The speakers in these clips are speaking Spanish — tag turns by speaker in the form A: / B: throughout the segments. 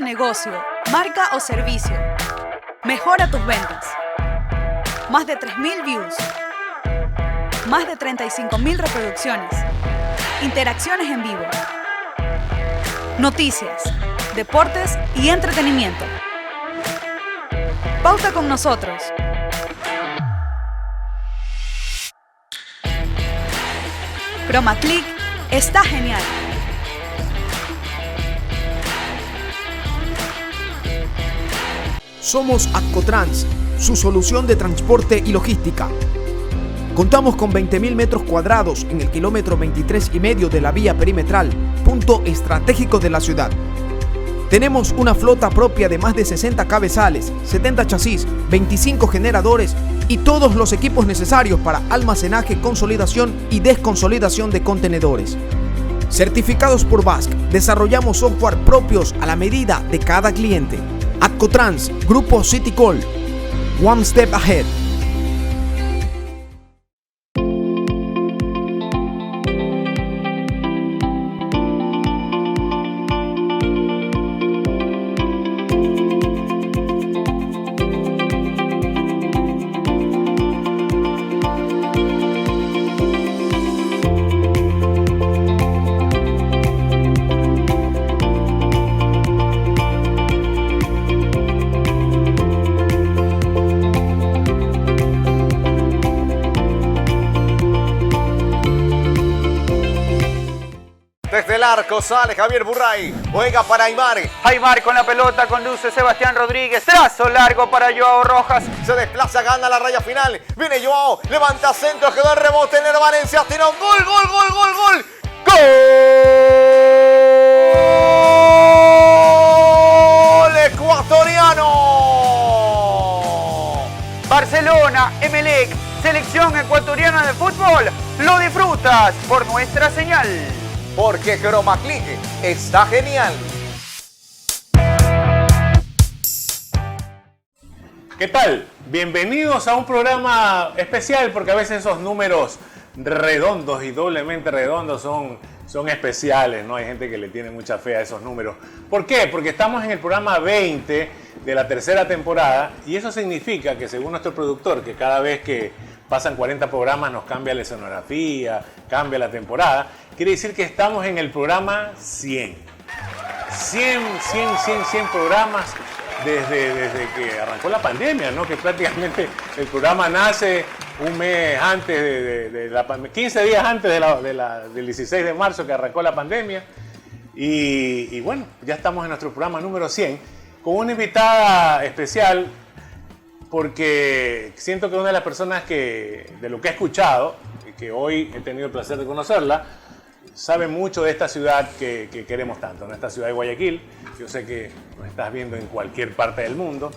A: negocio, marca o servicio. Mejora tus ventas. Más de 3.000 views. Más de 35.000 reproducciones. Interacciones en vivo. Noticias, deportes y entretenimiento. Pauta con nosotros. ChromaClick está genial.
B: Somos Accotrans, su solución de transporte y logística. Contamos con 20.000 metros cuadrados en el kilómetro 23,5 de la vía perimetral, punto estratégico de la ciudad. Tenemos una flota propia de más de 60 cabezales, 70 chasis, 25 generadores y todos los equipos necesarios para almacenaje, consolidación y desconsolidación de contenedores. Certificados por BASC, desarrollamos software propios a la medida de cada cliente. Accotrans, Grupo Citycol, One Step Ahead.
C: Desde el arco sale Javier Burray, juega para Aymar.
D: Aymar con la pelota, conduce Sebastián Rodríguez, trazo largo para Joao Rojas.
C: Se desplaza, gana la raya final. Viene Joao, levanta centro, quedó el rebote en el Valencia, tira un gol, gol, gol, gol, gol. ¡Gol ecuatoriano!
D: Barcelona, Emelec, selección ecuatoriana de fútbol. Lo disfrutas por nuestra señal.
C: Porque ChromaClick está genial.
E: ¿Qué tal? Bienvenidos a un programa especial porque a veces esos números redondos y doblemente redondos son especiales, ¿no? Hay gente que le tiene mucha fe a esos números. ¿Por qué? Porque estamos en el programa 20 de la tercera temporada y eso significa que según nuestro productor, que cada vez que pasan 40 programas nos cambia la escenografía, cambia la temporada, quiere decir que estamos en el programa 100. 100 programas desde que arrancó la pandemia, ¿no? Que prácticamente el programa nace un mes antes de la pandemia, 15 días antes del 16 de marzo que arrancó la pandemia. Y bueno, ya estamos en nuestro programa número 100 con una invitada especial porque siento que una de las personas que, de lo que he escuchado, y que hoy he tenido el placer de conocerla, sabe mucho de esta ciudad que queremos tanto, ¿no? Esta ciudad de Guayaquil. Yo sé que nos estás viendo en cualquier parte del mundo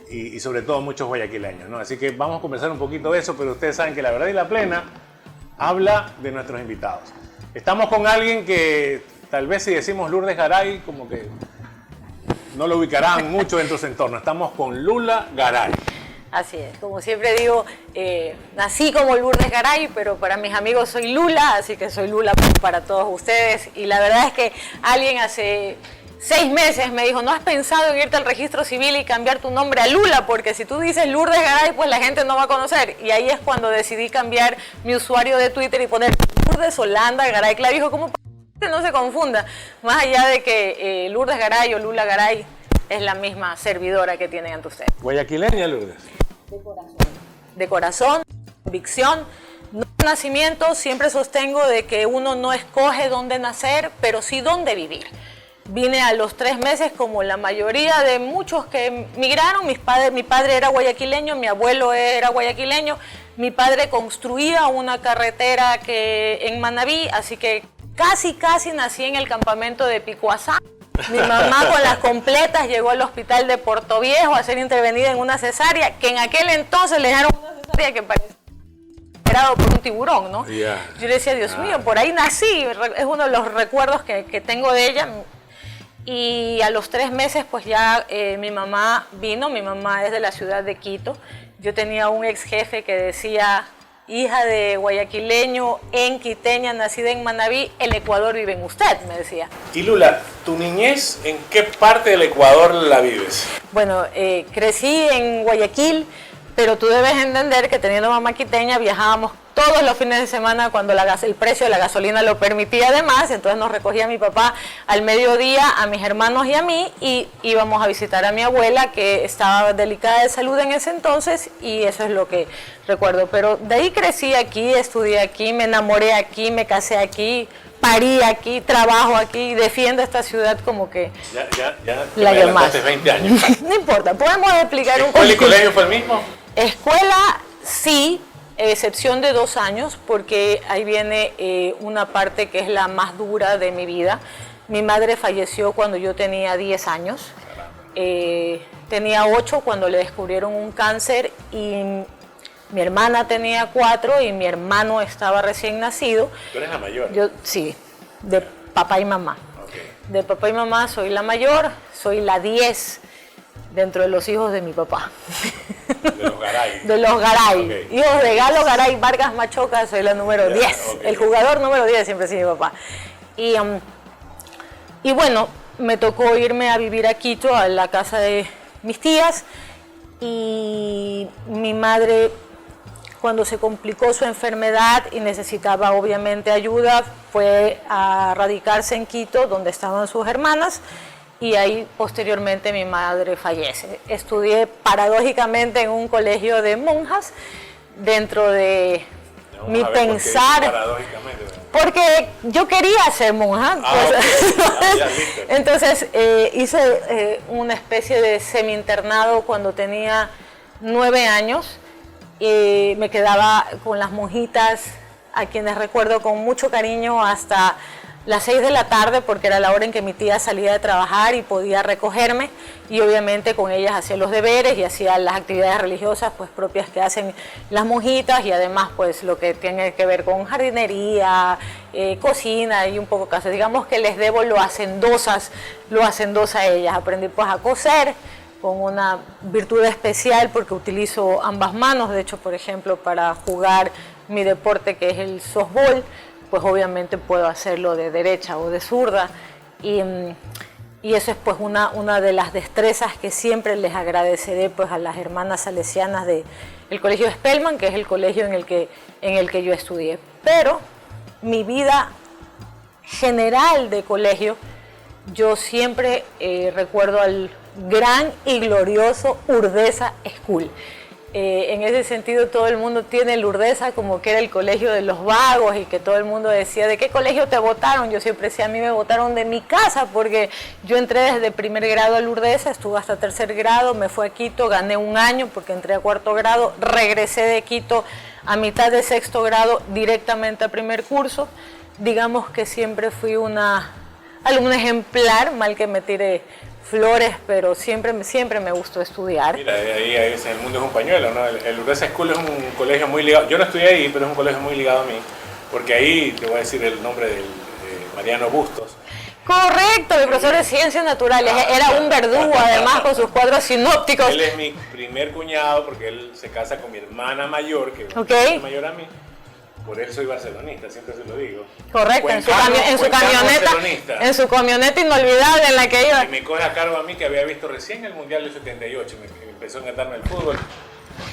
E: y sobre todo muchos guayaquileños, ¿no? Así que vamos a conversar un poquito de eso, pero ustedes saben que La Verdad y la Plena habla de nuestros invitados. Estamos con alguien que tal vez si decimos Lourdes Garay, como que no lo ubicarán mucho dentro de su entorno. Estamos con Lula Garay.
F: Así es, como siempre digo, nací como Lourdes Garay, pero para mis amigos soy Lula, así que soy Lula para todos ustedes. Y la verdad es que alguien hace 6 meses me dijo, ¿no has pensado en irte al registro civil y cambiar tu nombre a Lula? Porque si tú dices Lourdes Garay, pues la gente no va a conocer. Y ahí es cuando decidí cambiar mi usuario de Twitter y poner Lourdes Holanda Garay. Claro, dijo, ¿cómo no se confunda? Más allá de que Lourdes Garay o Lula Garay es la misma servidora que tienen ante ustedes.
E: Guayaquileña, Lourdes.
F: De corazón, convicción, no de nacimiento. Siempre sostengo de que uno no escoge dónde nacer, pero sí dónde vivir. Vine a los 3 meses como la mayoría de muchos que migraron. Mi padre era guayaquileño, mi abuelo era guayaquileño. Mi padre construía una carretera en Manabí, así que casi nací en el campamento de Picuazá. Mi mamá con las completas llegó al hospital de Portoviejo a ser intervenida en una cesárea, que en aquel entonces le dejaron una cesárea que parecía esperado por un tiburón, ¿no? Yeah. Yo le decía, Dios mío, por ahí nací, es uno de los recuerdos que tengo de ella. Y a los 3 meses pues ya mi mamá vino, mi mamá es de la ciudad de Quito. Yo tenía un ex jefe que decía, hija de guayaquileño, en quiteña, nacida en Manabí, el Ecuador vive en usted, me decía.
E: Y Lula, ¿tu niñez en qué parte del Ecuador la vives?
F: Bueno, crecí en Guayaquil, pero tú debes entender que teniendo mamá quiteña viajábamos todos los fines de semana cuando el precio de la gasolina lo permitía además, entonces nos recogía mi papá al mediodía, a mis hermanos y a mí, y íbamos a visitar a mi abuela que estaba delicada de salud en ese entonces, y eso es lo que recuerdo. Pero de ahí crecí aquí, estudié aquí, me enamoré aquí, me casé aquí, parí aquí, trabajo aquí, defiendo esta ciudad como que
E: Ya
F: la
E: me adelantaste 20 años.
F: No importa, podemos explicar un poco.
E: ¿Escuela y colegio fue el mismo?
F: Escuela, sí, excepción de 2 años, porque ahí viene una parte que es la más dura de mi vida. Mi madre falleció cuando yo tenía 10 años. Tenía 8 cuando le descubrieron un cáncer y mi hermana tenía 4 y mi hermano estaba recién nacido.
E: ¿Tú eres la mayor?
F: Yo, sí, de papá y mamá.
E: Okay.
F: De papá y mamá soy la mayor, soy la 10 dentro de los hijos de mi papá.
E: De los Garay.
F: De los Garay.
E: Okay.
F: Hijos de Galo Garay Vargas Machoca, soy la número 10.
E: Okay.
F: El jugador número 10 siempre ha sido mi papá. Y bueno, me tocó irme a vivir a Quito, a la casa de mis tías. Y mi madre, cuando se complicó su enfermedad y necesitaba obviamente ayuda, fue a radicarse en Quito, donde estaban sus hermanas. Y ahí posteriormente mi madre fallece. Estudié paradójicamente en un colegio de monjas dentro de mi pensar.
E: Paradójicamente.
F: Porque yo quería ser monja. Entonces hice una especie de semi-internado cuando tenía 9 años. Me quedaba con las monjitas, a quienes recuerdo con mucho cariño, hasta las 6 de la tarde, porque era la hora en que mi tía salía de trabajar y podía recogerme, y obviamente con ellas hacía los deberes y hacía las actividades religiosas pues propias que hacen las monjitas, y además pues lo que tiene que ver con jardinería, cocina y un poco casa. Digamos que les debo lo hacendosa a ellas. Aprendí pues a coser con una virtud especial porque utilizo ambas manos. De hecho, por ejemplo, para jugar mi deporte, que es el softball, pues obviamente puedo hacerlo de derecha o de zurda, y eso es pues una de las destrezas que siempre les agradeceré pues a las hermanas salesianas del Colegio Spellman, que es el colegio en el que yo estudié. Pero mi vida general de colegio, yo siempre recuerdo al gran y glorioso Urdesa School. En ese sentido, todo el mundo tiene el Urdesa como que era el colegio de los vagos, y que todo el mundo decía, ¿de qué colegio te votaron? Yo siempre decía, a mí me votaron de mi casa, porque yo entré desde primer grado al Urdesa, estuve hasta tercer grado, me fui a Quito, gané 1 año porque entré a cuarto grado, regresé de Quito a mitad de sexto grado directamente a primer curso. Digamos que siempre fui una alumna ejemplar, mal que me tire flores, pero siempre me gustó estudiar.
E: Mira, ahí el mundo es un pañuelo, ¿no? El Urdesa School es un colegio muy ligado, yo no estudié ahí, pero es un colegio muy ligado a mí, porque ahí te voy a decir el nombre de Mariano Bustos.
F: Correcto, mi profesor de Ciencias Naturales, era un verdugo además con sus cuadros sinópticos.
E: Él es mi primer cuñado porque él se casa con mi hermana mayor, que es mayor a mí. Por eso soy barcelonista, siempre se lo digo.
F: Correcto, en su camioneta inolvidable en la que iba.
E: Y me coge a cargo a mí, que había visto recién el Mundial del 78, me empezó a encantarme el fútbol.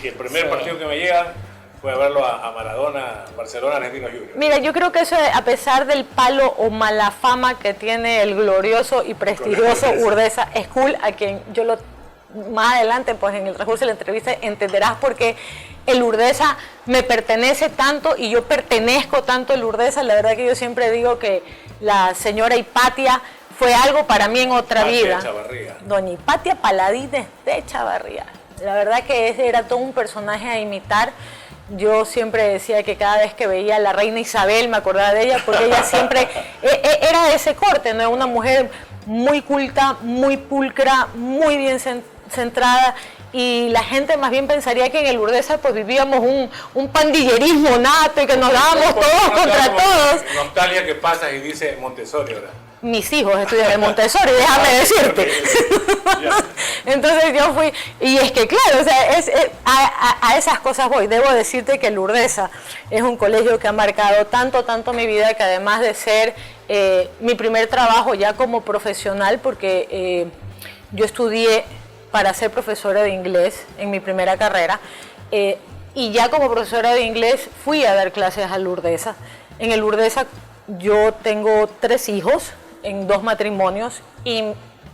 E: Y el primer partido que me llega fue a verlo a Maradona, Barcelona, Argentinos Juniors.
F: Mira, yo creo que eso, a pesar del palo o mala fama que tiene el glorioso y prestigioso Urdesa School, a quien yo más adelante, pues en el transcurso de la entrevista entenderás por qué el Urdesa me pertenece tanto y yo pertenezco tanto al Urdesa. La verdad que yo siempre digo que la señora fue algo para mí en otra vida.
E: Chavarría.
F: Doña Hipatia Paladines de Chavarría. La verdad que era todo un personaje a imitar. Yo siempre decía que cada vez que veía a la reina Isabel me acordaba de ella, porque ella siempre era de ese corte, ¿no? Una mujer muy culta, muy pulcra, muy bien centrada, y la gente más bien pensaría que en el Urdesa pues vivíamos un pandillerismo nato y que nos dábamos todos contra todos.
E: Nostalgia que pasa y dice Montessori ahora.
F: Mis hijos estudian en Montessori, déjame decirte. Entonces yo fui, y es que claro, o sea, a esas cosas voy. Debo decirte que Lourdesa es un colegio que ha marcado tanto mi vida, que además de ser mi primer trabajo ya como profesional, porque yo estudié para ser profesora de inglés en mi primera carrera, y ya como profesora de inglés fui a dar clases a Lourdesa. En el Lourdesa yo tengo 3 hijos en 2 matrimonios y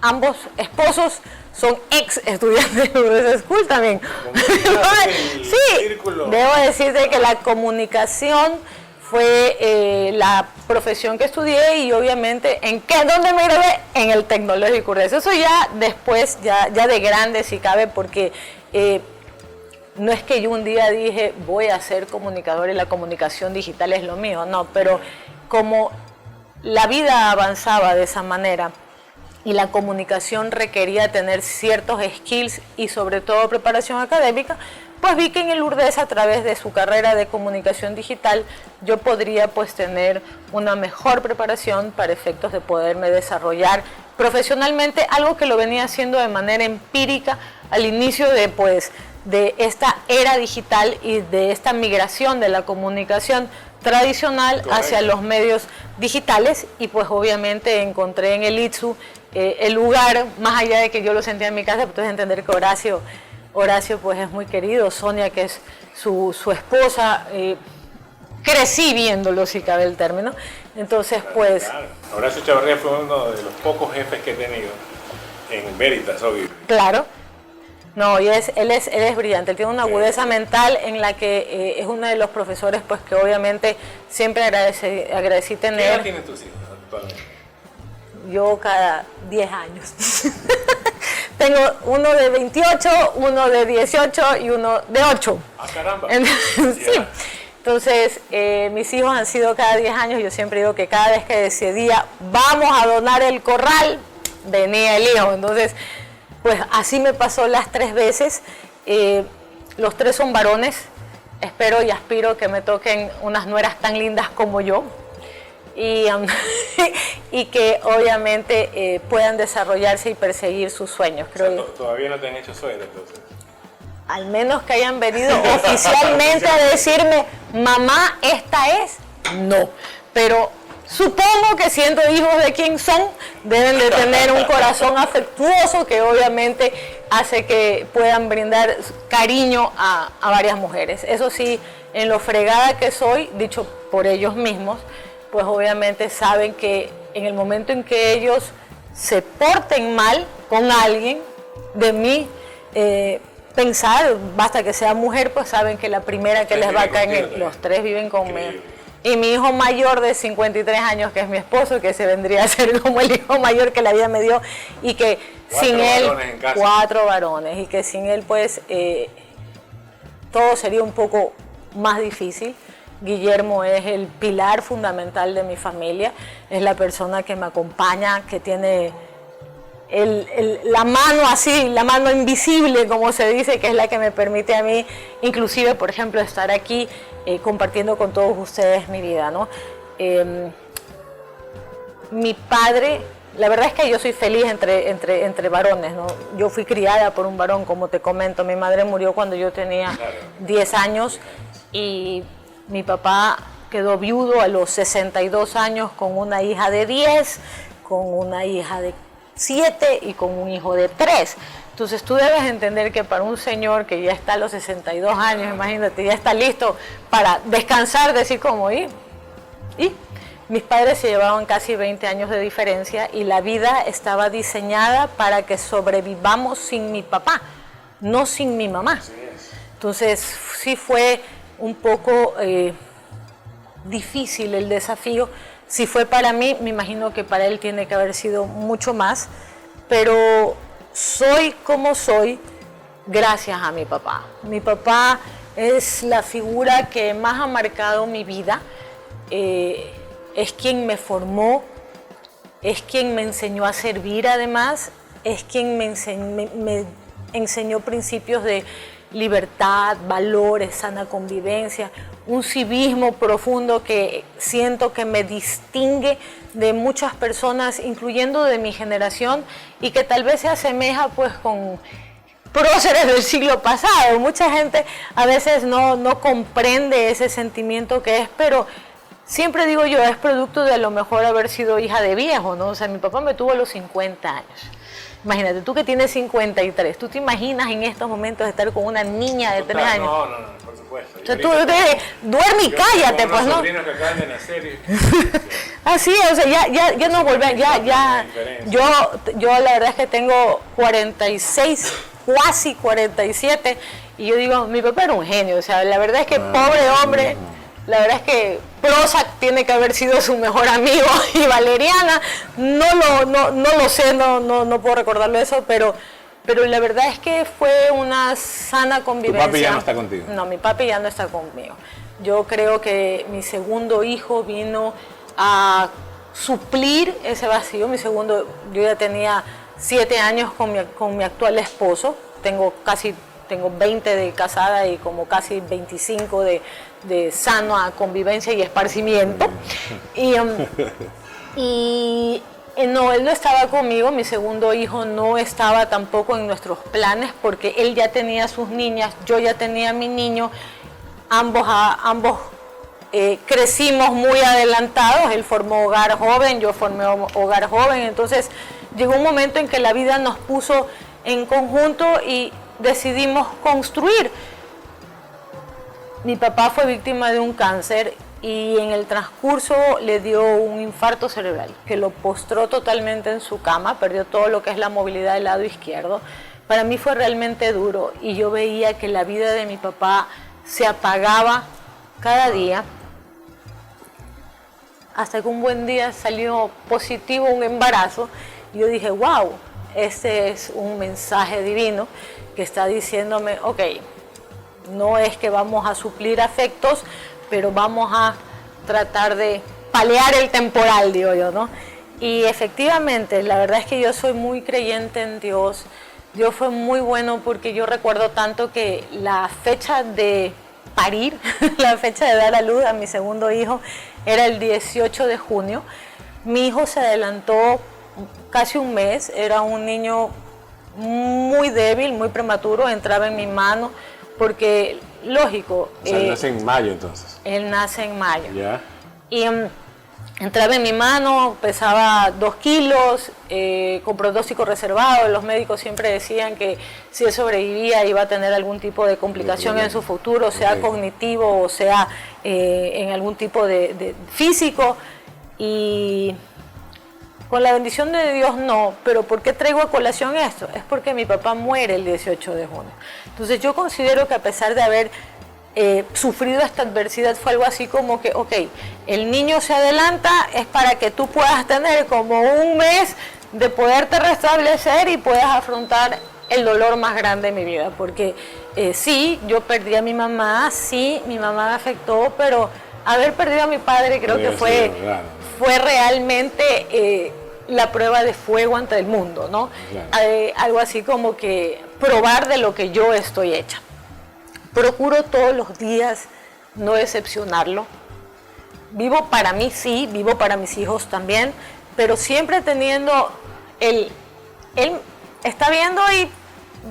F: ambos esposos son ex estudiantes de Lourdesa School también. Sí, debo decirte que la comunicación fue la profesión que estudié y obviamente ¿dónde me gradué? En el Tecnológico Lourdesa. Eso ya después, ya de grande si cabe, porque no es que yo un día dije voy a ser comunicador y la comunicación digital es lo mío, no, pero como la vida avanzaba de esa manera y la comunicación requería tener ciertos skills y sobre todo preparación académica, pues vi que en el Lourdesa, a través de su carrera de comunicación digital, yo podría pues tener una mejor preparación para efectos de poderme desarrollar profesionalmente, algo que lo venía haciendo de manera empírica al inicio de esta era digital y de esta migración de la comunicación tradicional hacia los medios digitales, y pues obviamente encontré en el ITSU el lugar, más allá de que yo lo sentía en mi casa, pues entender que Horacio pues es muy querido, Sonia que es su esposa, crecí viéndolo, si cabe el término, entonces pues...
E: Claro. Horacio Chavarría fue uno de los pocos jefes que he tenido en Veritas, obvio.
F: Claro. No, y él es brillante, él tiene una agudeza mental en la que es uno de los profesores pues que obviamente siempre agradecí tener.
E: ¿Qué edad tienen tus hijos actualmente?
F: Yo cada 10 años. Tengo uno de 28, uno de 18 y uno de 8.
E: Ah, caramba.
F: Sí. Entonces, mis hijos han sido cada 10 años, yo siempre digo que cada vez que decidía vamos a donar el corral, venía el hijo, entonces... Pues así me pasó las 3 veces, los 3 son varones, espero y aspiro que me toquen unas nueras tan lindas como yo y que obviamente puedan desarrollarse y perseguir sus sueños. Creo
E: todavía no te han hecho suegra entonces.
F: Al menos que hayan venido oficialmente a decirme, mamá, esta es, no, pero... Supongo que siendo hijos de quien son, deben de tener un corazón afectuoso que obviamente hace que puedan brindar cariño a varias mujeres. Eso sí, en lo fregada que soy, dicho por ellos mismos, pues obviamente saben que en el momento en que ellos se porten mal con alguien, de mí pensar, basta que sea mujer, pues saben que la primera que les va a caer, los 3 viven conmigo. Y mi hijo mayor de 53 años, que es mi esposo, que se vendría a ser como el hijo mayor que la vida me dio, y que sin él, 4 varones, y que sin él pues todo sería un poco más difícil. Guillermo es el pilar fundamental de mi familia, es la persona que me acompaña, que tiene la mano así, la mano invisible, como se dice, que es la que me permite a mí, inclusive, por ejemplo, estar aquí compartiendo con todos ustedes mi vida, ¿no? Mi padre, la verdad es que yo soy feliz entre varones, ¿no? Yo fui criada por un varón, como te comento. Mi madre murió cuando yo tenía 10 años y mi papá quedó viudo a los 62 años con una hija de 10, con una hija de 7 y con un hijo de 3. Entonces tú debes entender que para un señor que ya está a los 62 años, imagínate, ya está listo para descansar, decir como y mis padres se llevaban casi 20 años de diferencia y la vida estaba diseñada para que sobrevivamos sin mi papá, no sin mi mamá. Entonces sí fue un poco difícil el desafío. Si fue para mí, me imagino que para él tiene que haber sido mucho más, pero soy como soy gracias a mi papá. Mi papá es la figura que más ha marcado mi vida, es quien me formó, es quien me enseñó a servir además, es quien me enseñó principios de libertad, valores, sana convivencia, un civismo profundo que siento que me distingue de muchas personas, incluyendo de mi generación, y que tal vez se asemeja pues con próceres del siglo pasado. Mucha gente a veces no comprende ese sentimiento que es, pero siempre digo yo, es producto de a lo mejor haber sido hija de viejo, ¿no? O sea, mi papá me tuvo a los 50 años. Imagínate, tú que tienes 53, ¿tú te imaginas en estos momentos estar con una niña de 3 años?
E: No, por supuesto.
F: O sea, tú duerme y cállate, pues, ¿no?
E: Que acaban de nacer
F: Así es, o sea, ya no volver, yo la verdad es que tengo 46, casi 47, y yo digo, mi papá era un genio, o sea, la verdad es que pobre hombre, la verdad es que Prozac tiene que haber sido su mejor amigo, y Valeriana, no lo sé, no puedo recordarlo eso, pero la verdad es que fue una sana convivencia.
E: ¿Tu papi ya no está contigo?
F: No, mi papi ya no está conmigo. Yo creo que mi segundo hijo vino a suplir ese vacío. Yo ya tenía 7 años con mi actual esposo, tengo 20 de casada y como casi 25 de sana convivencia y esparcimiento. No, él no estaba conmigo, mi segundo hijo no estaba tampoco en nuestros planes porque él ya tenía sus niñas, yo ya tenía mi niño, ambos crecimos muy adelantados, él formó hogar joven, yo formé hogar joven, entonces llegó un momento en que la vida nos puso en conjunto y decidimos construir. Mi papá fue víctima de un cáncer y en el transcurso le dio un infarto cerebral que lo postró totalmente en su cama, perdió todo lo que es la movilidad del lado izquierdo. Para mí fue realmente duro y yo veía que la vida de mi papá se apagaba cada día, hasta que un buen día salió positivo un embarazo y yo dije, wow, este es un mensaje divino que está diciéndome, ok, no es que vamos a suplir afectos, pero vamos a tratar de paliar el temporal, digo yo, ¿no? Y efectivamente, la verdad es que yo soy muy creyente en Dios. Dios fue muy bueno porque yo recuerdo tanto que la fecha de parir, la fecha de dar a luz a mi segundo hijo, era el 18 de junio. Mi hijo se adelantó casi un mes, era un niño muy débil, muy prematuro, entraba en mi mano, porque, lógico...
E: O sea, él nace en mayo, entonces.
F: Él nace en mayo.
E: Ya.
F: Y entraba en mi mano, pesaba 2 kilos, con pronóstico reservado. Los médicos siempre decían que si él sobrevivía iba a tener algún tipo de complicación en su futuro, sea cognitivo o sea en algún tipo de físico. Y con la bendición de Dios no, pero ¿por qué traigo a colación esto? Es porque mi papá muere el 18 de junio. Entonces yo considero que a pesar de haber sufrido esta adversidad fue algo así como que, ok, el niño se adelanta, es para que tú puedas tener como un mes de poderte restablecer y puedas afrontar el dolor más grande de mi vida, porque sí, yo perdí a mi mamá, sí, mi mamá me afectó, pero haber perdido a mi padre creo que fue realmente la prueba de fuego ante el mundo, ¿no? Claro. Algo así como que probar de lo que yo estoy hecha. Procuro todos los días no decepcionarlo. Vivo para mí, sí, vivo para mis hijos también, pero siempre teniendo él está viendo y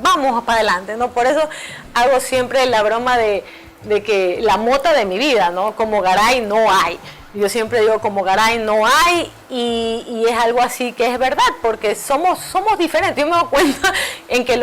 F: vamos para adelante, ¿no? Por eso hago siempre la broma de que la mota de mi vida, ¿no? Como Garay no hay. Yo siempre digo, como Garay no hay, y es algo así que es verdad, porque somos diferentes. Yo me doy cuenta en que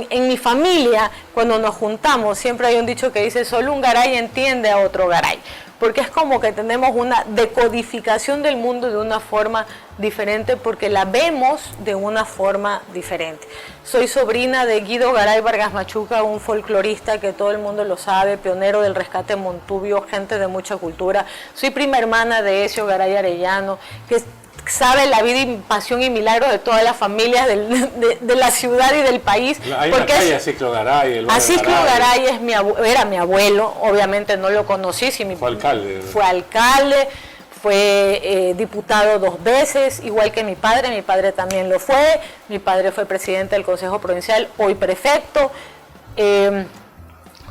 F: en mi familia, cuando nos juntamos, siempre hay un dicho que dice, solo un Garay entiende a otro Garay, porque es como que tenemos una decodificación del mundo de una forma diferente, porque la vemos de una forma diferente. Soy sobrina de Guido Garay Vargas Machuca, un folclorista que todo el mundo lo sabe, pionero del rescate Montubio, gente de mucha cultura. Soy prima hermana de Ezio Garay Arellano, que sabe la vida y pasión y milagros de todas las familias de la ciudad y del país.
E: Hay una calle, Aciclo Garay.
F: Aciclo Garay era mi abuelo, obviamente no lo conocí.
E: Fue alcalde.
F: Fue alcalde, fue diputado 2 veces, igual que mi padre también lo fue. Mi padre fue presidente del Consejo Provincial, hoy prefecto.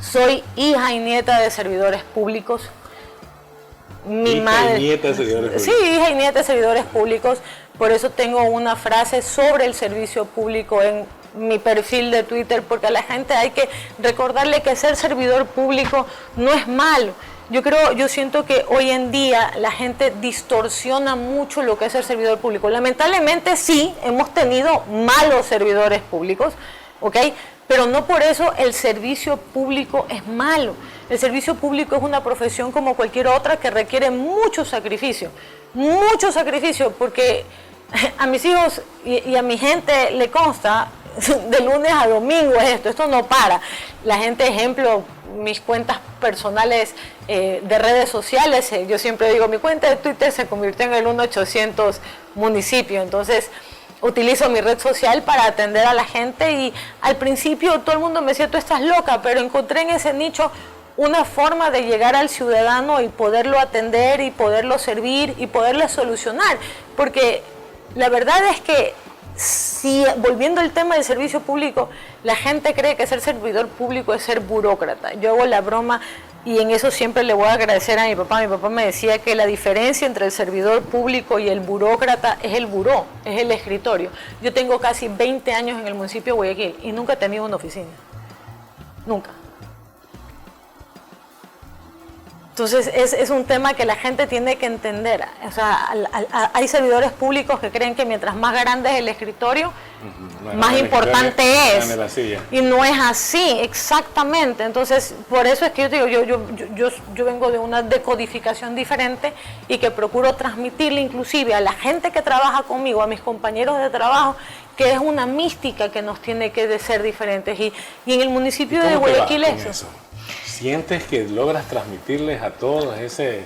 F: Soy hija y nieta de servidores públicos. Mi madre.
E: Y nieta de servidores públicos.
F: Sí, hija y nieta de servidores públicos. Por eso tengo una frase sobre el servicio público en mi perfil de Twitter, porque a la gente hay que recordarle que ser servidor público no es malo. Yo siento que hoy en día la gente distorsiona mucho lo que es ser servidor público. Lamentablemente sí, hemos tenido malos servidores públicos, ¿ok? Pero no por eso el servicio público es malo. El servicio público es una profesión como cualquier otra que requiere mucho sacrificio, porque a mis hijos y a mi gente le consta, de lunes a domingo es esto no para. La gente, ejemplo, mis cuentas personales de redes sociales, yo siempre digo, mi cuenta de Twitter se convirtió en el 1-800 municipio, entonces utilizo mi red social para atender a la gente y al principio todo el mundo me decía, tú estás loca, pero encontré en ese nicho una forma de llegar al ciudadano y poderlo atender y poderlo servir y poderle solucionar, porque la verdad es que si, volviendo al tema del servicio público, la gente cree que ser servidor público es ser burócrata. Yo hago la broma y en eso siempre le voy a agradecer a mi papá. Mi papá me decía que la diferencia entre el servidor público y el burócrata es el buró, es el escritorio. Yo tengo casi 20 años en el municipio de Guayaquil y nunca he tenido una oficina. Nunca. Entonces es un tema que la gente tiene que entender. O sea, hay servidores públicos que creen que mientras más grande es el escritorio, más importante es. Y no es así, exactamente. Entonces, por eso es que yo digo, yo vengo de una decodificación diferente y que procuro transmitirle inclusive a la gente que trabaja conmigo, a mis compañeros de trabajo, que es una mística que nos tiene que ser diferentes. Y en el municipio de Guayaquil eso.
E: ¿Sientes que logras transmitirles a todos ese...?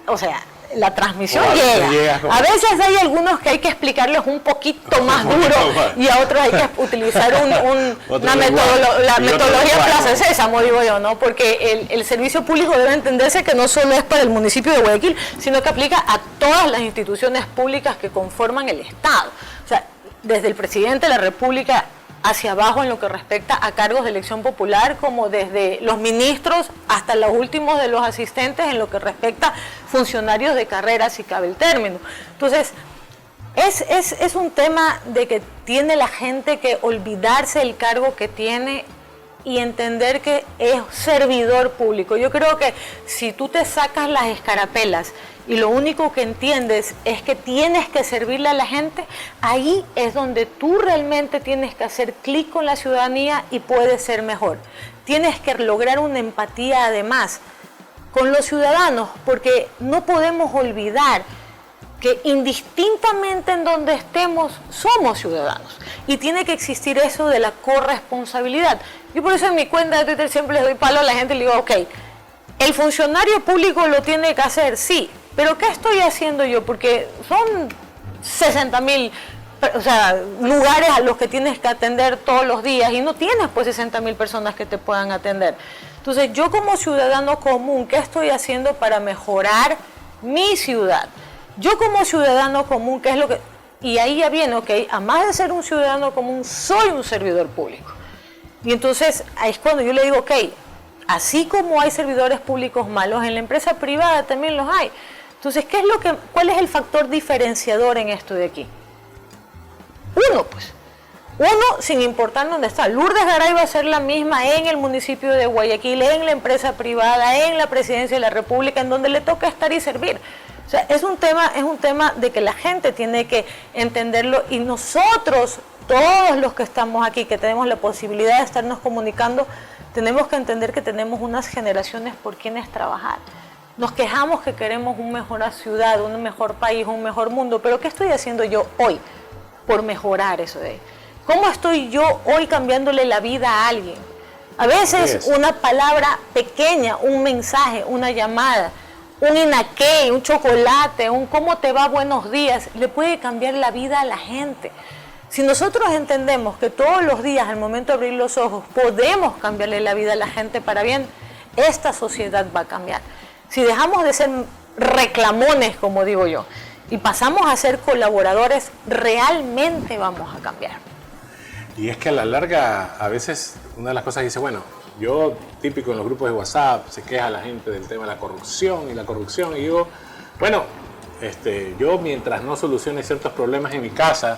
F: O sea, la transmisión llega. A veces hay algunos que hay que explicarles un poquito más duro y a otros hay que utilizar la metodología Plaza Sésamo, digo yo, ¿no? Porque el servicio público debe entenderse que no solo es para el municipio de Guayaquil, sino que aplica a todas las instituciones públicas que conforman el Estado. O sea, desde el presidente de la República hacia abajo en lo que respecta a cargos de elección popular, como desde los ministros hasta los últimos de los asistentes en lo que respecta a funcionarios de carrera, si cabe el término. Entonces, es un tema de que tiene la gente que olvidarse el cargo que tiene y entender que es servidor público. Yo creo que si tú te sacas las escarapelas y lo único que entiendes es que tienes que servirle a la gente, ahí es donde tú realmente tienes que hacer clic con la ciudadanía y puedes ser mejor. Tienes que lograr una empatía además con los ciudadanos, porque no podemos olvidar que indistintamente en donde estemos somos ciudadanos y tiene que existir eso de la corresponsabilidad. Yo por eso en mi cuenta de Twitter siempre les doy palo a la gente y le digo, ok, el funcionario público lo tiene que hacer, sí, pero ¿qué estoy haciendo yo? Porque son 60.000 lugares a los que tienes que atender todos los días y no tienes pues 60.000 personas que te puedan atender. Entonces yo como ciudadano común, ¿qué estoy haciendo para mejorar mi ciudad? Yo como ciudadano común, ¿qué es lo que...? Y ahí ya viene, ok, además de ser un ciudadano común, soy un servidor público. Y entonces ahí es cuando yo le digo, ok, así como hay servidores públicos malos, en la empresa privada también los hay. Entonces, ¿cuál es el factor diferenciador en esto de aquí? Uno, sin importar dónde está. Lourdes Garay va a ser la misma en el municipio de Guayaquil, en la empresa privada, en la presidencia de la República, en donde le toca estar y servir. O sea, es un tema de que la gente tiene que entenderlo y nosotros, todos los que estamos aquí, que tenemos la posibilidad de estarnos comunicando, tenemos que entender que tenemos unas generaciones por quienes trabajar. Nos quejamos que queremos una mejor ciudad, un mejor país, un mejor mundo, pero ¿qué estoy haciendo yo hoy por mejorar eso de ahí? ¿Cómo estoy yo hoy cambiándole la vida a alguien? A veces una palabra pequeña, un mensaje, una llamada, un inaqué, un chocolate, un cómo te va, buenos días, le puede cambiar la vida a la gente. Si nosotros entendemos que todos los días, al momento de abrir los ojos, podemos cambiarle la vida a la gente para bien, esta sociedad va a cambiar. Si dejamos de ser reclamones, como digo yo, y pasamos a ser colaboradores, realmente vamos a cambiar.
E: Y es que a la larga, a veces, una de las cosas que dice, bueno, yo, típico en los grupos de WhatsApp, se queja la gente del tema de la corrupción, y digo, bueno, yo mientras no solucione ciertos problemas en mi casa,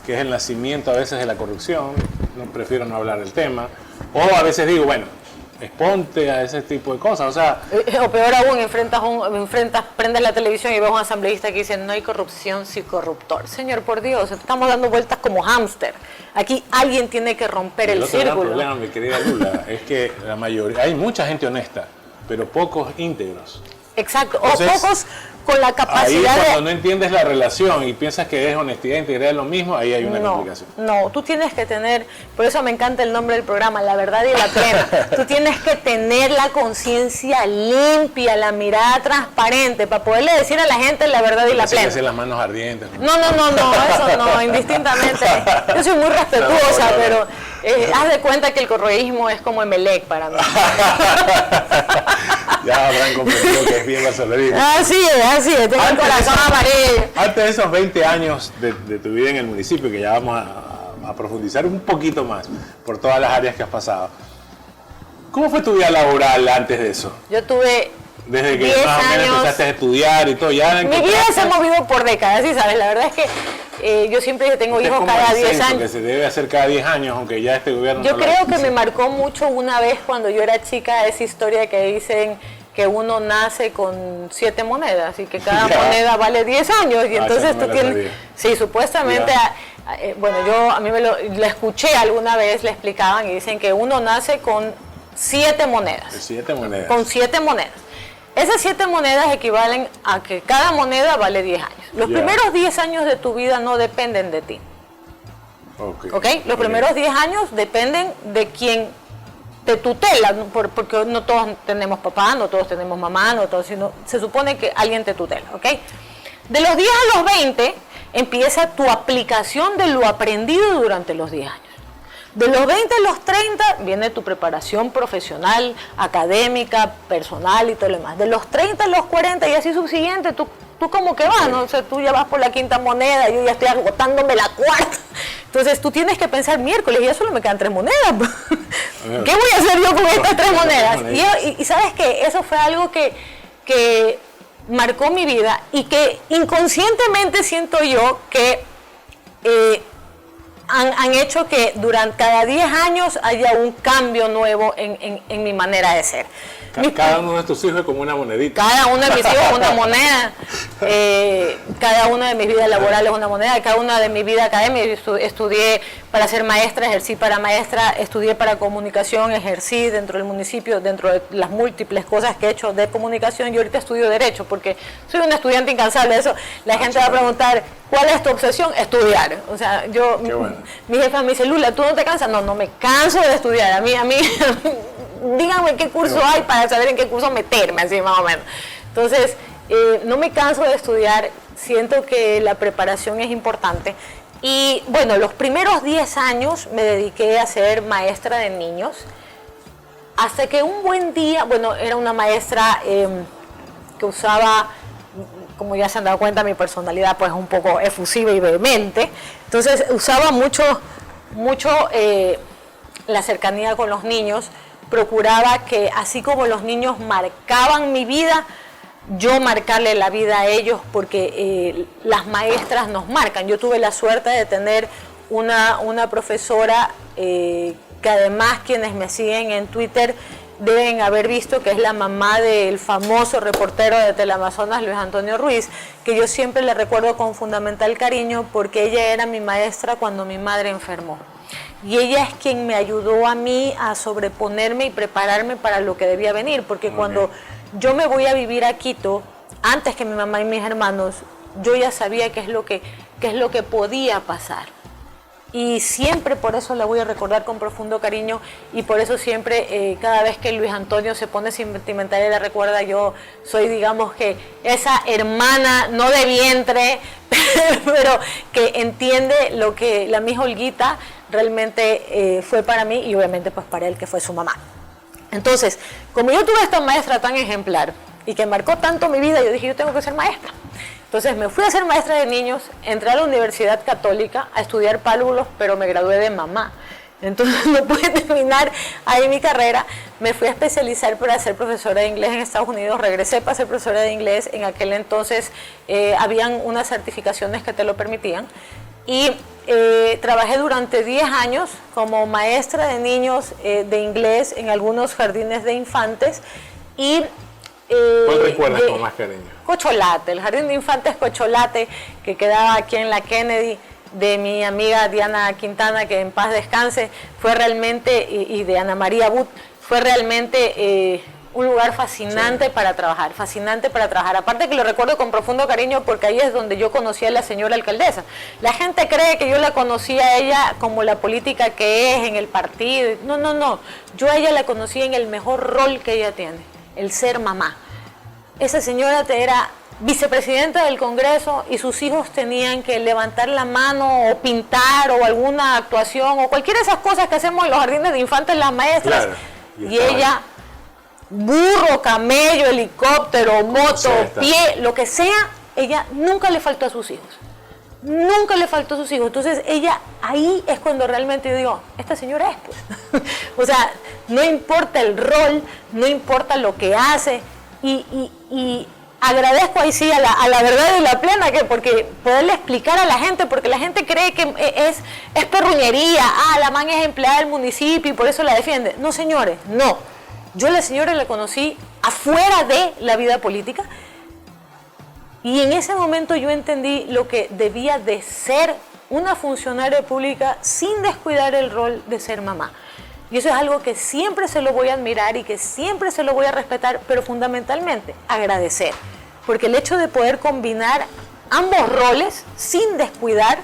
E: que es el nacimiento a veces de la corrupción, prefiero no hablar del tema, o a veces digo, bueno, exponte a ese tipo de cosas, o sea...
F: O peor aún, prendes la televisión y ves a un asambleísta que dice, no hay corrupción, sí corruptor. Señor, por Dios, estamos dando vueltas como hámster. Aquí alguien tiene que romper el círculo. El
E: problema, mi querida Lula, es que la mayoría, hay mucha gente honesta, pero pocos íntegros.
F: Exacto,
E: entonces,
F: o pocos con la capacidad
E: ahí cuando no entiendes la relación y piensas que es honestidad e integridad es lo mismo, ahí hay una complicación.
F: No, tú tienes que tener, por eso me encanta el nombre del programa, La Verdad y la Plena. Tú tienes que tener la conciencia limpia, la mirada transparente, para poderle decir a la gente la verdad y la plena.
E: Que las manos ardientes.
F: No, eso no, indistintamente. Yo soy muy respetuosa, pero haz de cuenta que el correísmo es como Emelec para mí.
E: Ya habrán comprendido que es bien barcelonismo.
F: Así es, tengo el corazón amarillo.
E: Antes de esos 20 años de tu vida en el municipio, que ya vamos a profundizar un poquito más por todas las áreas que has pasado, ¿cómo fue tu vida laboral antes de eso?
F: Yo tuve
E: desde que más o menos empezaste a estudiar y todo.
F: Mi vida se ha movido por décadas, ¿sí sabes? La verdad es que yo siempre tengo hijos cada 10 años.
E: Que se debe hacer cada 10 años, aunque ya este gobierno...
F: Yo creo que me marcó mucho una vez cuando yo era chica esa historia que dicen que uno nace con 7 monedas y que cada moneda vale 10 años y entonces tú tienes... Sí, supuestamente... a mí lo escuché alguna vez, le explicaban y dicen que uno nace con 7 monedas.
E: 7 monedas.
F: Con 7 monedas. Esas 7 monedas equivalen a que cada moneda vale 10 años. Los primeros 10 años de tu vida no dependen de ti. ¿Okay? Los primeros 10 años dependen de quien te tutela, porque no todos tenemos papá, no todos tenemos mamá, no todos, sino se supone que alguien te tutela. ¿Okay? De los 10 a los 20 empieza tu aplicación de lo aprendido durante los 10 años. De los 20 a los 30 viene tu preparación profesional, académica, personal y todo lo demás. De los 30 a los 40 y así subsiguiente, tú como que vas, ¿no? O sea, tú ya vas por la 5ª moneda, yo ya estoy agotándome la 4ª. Entonces tú tienes que pensar miércoles y ya solo me quedan 3 monedas. ¿Qué voy a hacer yo con estas 3 monedas? Y sabes que eso fue algo que marcó mi vida y que inconscientemente siento yo que... han hecho que durante cada 10 años haya un cambio nuevo en mi manera de ser.
E: Cada uno de tus hijos es como una monedita.
F: Cada uno de mis hijos es una moneda. Cada una de mis vidas laborales es una moneda. Cada una de mi vida académica, estudié para ser maestra, ejercí para maestra, estudié para comunicación, ejercí dentro del municipio, dentro de las múltiples cosas que he hecho de comunicación. Y ahorita estudio Derecho, porque soy una estudiante incansable. Eso, la gente va a preguntar, ¿cuál es tu obsesión? Estudiar. O sea, mi jefa me dice, Lula, ¿tú no te cansas? No me canso de estudiar. A mí díganme qué curso hay para saber en qué curso meterme, así más o menos. Entonces, no me canso de estudiar, siento que la preparación es importante. Y bueno, los primeros 10 años me dediqué a ser maestra de niños, hasta que un buen día, era una maestra que usaba, como ya se han dado cuenta, mi personalidad pues un poco efusiva y vehemente, entonces usaba mucho la cercanía con los niños. Procuraba que así como los niños marcaban mi vida, yo marcarle la vida a ellos, porque las maestras nos marcan. Yo tuve la suerte de tener una profesora que además quienes me siguen en Twitter deben haber visto que es la mamá del famoso reportero de Teleamazonas, Luis Antonio Ruiz, que yo siempre le recuerdo con fundamental cariño porque ella era mi maestra cuando mi madre enfermó. Y ella es quien me ayudó a mí a sobreponerme y prepararme para lo que debía venir, porque cuando yo me voy a vivir a Quito, antes que mi mamá y mis hermanos, yo ya sabía qué es lo que podía pasar. Y siempre por eso la voy a recordar con profundo cariño, y por eso siempre, cada vez que Luis Antonio se pone sentimental y la recuerda, yo soy, digamos que, esa hermana, no de vientre, pero que entiende lo que la mija Olguita realmente fue para mí, y obviamente pues para él, que fue su mamá. Entonces, como yo tuve esta maestra tan ejemplar y que marcó tanto mi vida, yo dije, yo tengo que ser maestra. Entonces me fui a ser maestra de niños, entré a la Universidad Católica a estudiar párvulos, pero me gradué de mamá. Entonces no pude terminar ahí mi carrera, me fui a especializar para ser profesora de inglés en Estados Unidos, regresé para ser profesora de inglés, en aquel entonces habían unas certificaciones que te lo permitían, y trabajé durante 10 años como maestra de niños de inglés en algunos jardines de infantes, y
E: ¿cuál recuerdas con más cariño?
F: Cocholate, el jardín de infantes Cocholate, que quedaba aquí en la Kennedy, de mi amiga Diana Quintana, que en paz descanse, fue realmente, y de Ana María But, fue realmente un lugar fascinante para trabajar, fascinante para trabajar. Aparte que lo recuerdo con profundo cariño porque ahí es donde yo conocí a la señora alcaldesa. La gente cree que yo la conocí a ella como la política que es en el partido. No, no, no. Yo a ella la conocí en el mejor rol que ella tiene, el ser mamá. Esa señora era vicepresidenta del Congreso y sus hijos tenían que levantar la mano o pintar o alguna actuación o cualquiera de esas cosas que hacemos en los jardines de infantes las maestras.
E: Claro.
F: Y ella, burro, camello, helicóptero, moto, pie, lo que sea, ella nunca le faltó a sus hijos. Nunca le faltó a sus hijos. Entonces ella, ahí es cuando realmente yo digo, esta señora es, pues. O sea, no importa el rol, no importa lo que hace, y agradezco ahí sí a la verdad y la plena, que porque poderle explicar a la gente, porque la gente cree que es perruñería, la man es empleada del municipio y por eso la defiende. No, señores, no. Yo a la señora la conocí afuera de la vida política y en ese momento yo entendí lo que debía de ser una funcionaria pública sin descuidar el rol de ser mamá. Y eso es algo que siempre se lo voy a admirar y que siempre se lo voy a respetar, pero fundamentalmente agradecer. Porque el hecho de poder combinar ambos roles sin descuidar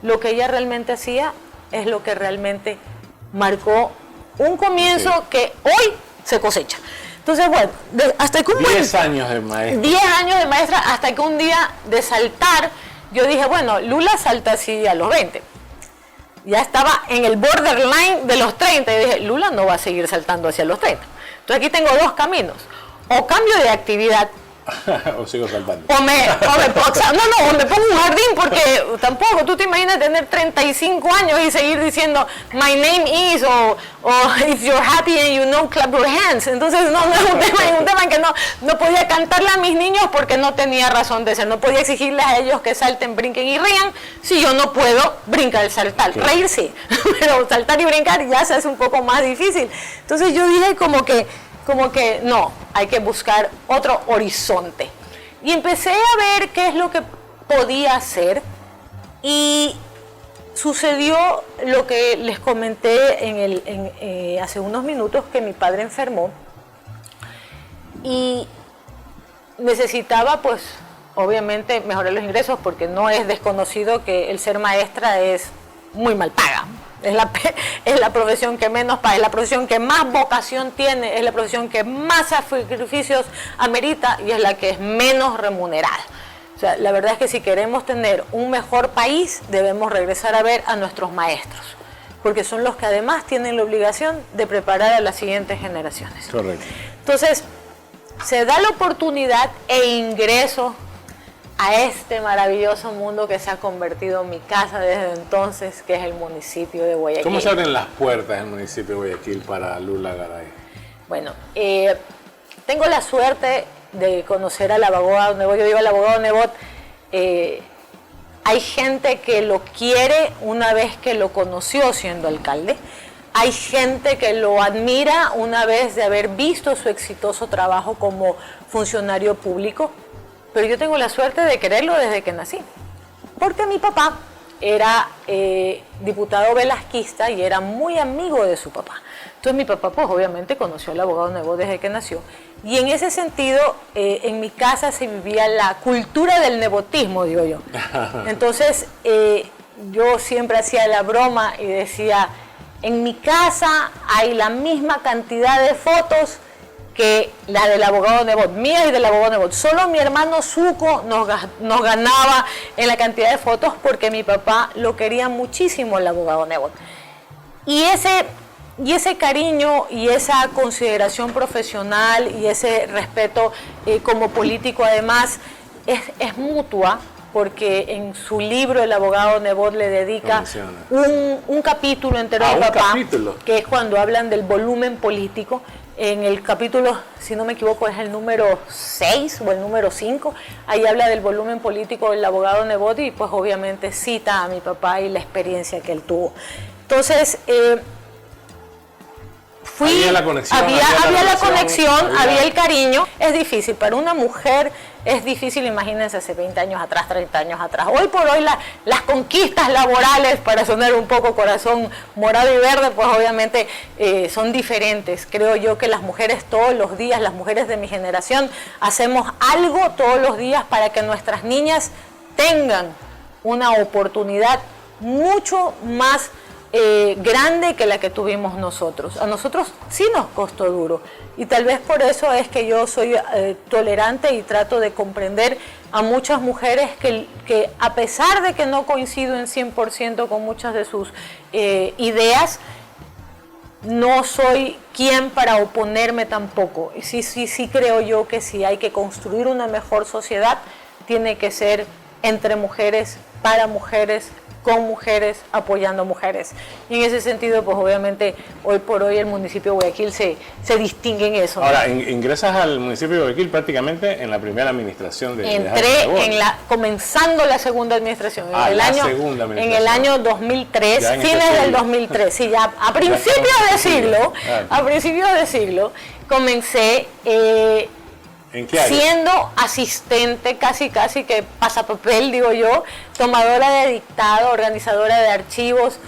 F: lo que ella realmente hacía es lo que realmente marcó un comienzo que hoy se cosecha. Entonces, bueno, hasta que
E: 10 años de maestra.
F: 10 años de maestra, hasta que un día de saltar, yo dije, bueno, Lula salta así a los 20. Ya estaba en el borderline de los 30 y dije, Lula no va a seguir saltando hacia los 30. Entonces aquí tengo dos caminos. O cambio de actividad.
E: O sigo saltando.
F: O me pongo un jardín, porque tampoco, tú te imaginas tener 35 años y seguir diciendo my name is, o if you're happy and you know, clap your hands. Entonces no es un tema en que no podía cantarle a mis niños porque no tenía razón de ser, no podía exigirles a ellos que salten, brinquen y rían si yo no puedo brincar y saltar. Okay. Reír sí, pero saltar y brincar ya se hace un poco más difícil. Entonces yo dije como que no, hay que buscar otro horizonte. Y empecé a ver qué es lo que podía hacer y sucedió lo que les comenté hace unos minutos, que mi padre enfermó y necesitaba, pues, obviamente mejorar los ingresos, porque no es desconocido que el ser maestra es muy mal paga. Es la profesión que menos paga, es la profesión que más vocación tiene, es la profesión que más sacrificios amerita y es la que es menos remunerada. O sea, la verdad es que si queremos tener un mejor país, debemos regresar a ver a nuestros maestros, porque son los que además tienen la obligación de preparar a las siguientes generaciones.
E: Correcto.
F: Entonces, se da la oportunidad e ingreso a este maravilloso mundo que se ha convertido en mi casa desde entonces, que es el municipio de Guayaquil.
E: ¿Cómo se abren las puertas del municipio de Guayaquil para Lula Garay?
F: Bueno, tengo la suerte de conocer al abogado Nebot. Yo digo al abogado Nebot, hay gente que lo quiere una vez que lo conoció siendo alcalde. Hay gente que lo admira una vez de haber visto su exitoso trabajo como funcionario público. Pero yo tengo la suerte de quererlo desde que nací, porque mi papá era diputado velasquista y era muy amigo de su papá. Entonces mi papá, pues obviamente conoció al abogado Nebot desde que nació. Y en ese sentido, en mi casa se vivía la cultura del nebotismo, digo yo. Entonces yo siempre hacía la broma y decía, en mi casa hay la misma cantidad de fotos que la del abogado Nebot, mía y del abogado Nebot. Solo mi hermano Zuko nos ganaba en la cantidad de fotos porque mi papá lo quería muchísimo el abogado Nebot. Y ese cariño y esa consideración profesional y ese respeto como político además es mutua, porque en su libro el abogado Nebot le dedica un capítulo entero a mi papá,
E: capítulo.
F: Que es cuando hablan del volumen político. En el capítulo, si no me equivoco, es el número 6 o el número 5, ahí habla del volumen político del abogado Nebot y pues obviamente cita a mi papá y la experiencia que él tuvo. Entonces,
E: había la conexión,
F: había el cariño. Es difícil, para una mujer es difícil, imagínense, hace 20 años atrás, 30 años atrás. Hoy por hoy las conquistas laborales, para sonar un poco corazón morado y verde, pues obviamente son diferentes. Creo yo que las mujeres todos los días, las mujeres de mi generación, hacemos algo todos los días para que nuestras niñas tengan una oportunidad mucho más grande que la que tuvimos nosotros. A nosotros sí nos costó duro y tal vez por eso es que yo soy tolerante y trato de comprender a muchas mujeres que a pesar de que no coincido en 100% con muchas de sus ideas, no soy quien para oponerme tampoco. Sí creo yo que si hay que construir una mejor sociedad, tiene que ser entre mujeres, para mujeres, con mujeres, apoyando mujeres. Y en ese sentido, pues obviamente, hoy por hoy el municipio de Guayaquil se distingue en eso.
E: Ahora, ingresas al municipio de Guayaquil prácticamente en la primera administración de
F: Entré comenzando la segunda administración, en el año 2003, fines del 2003, sí, ya a principios de siglo, comencé
E: ¿en qué área?
F: Siendo asistente, casi que pasapapel, digo yo, tomadora de dictado, organizadora de archivos.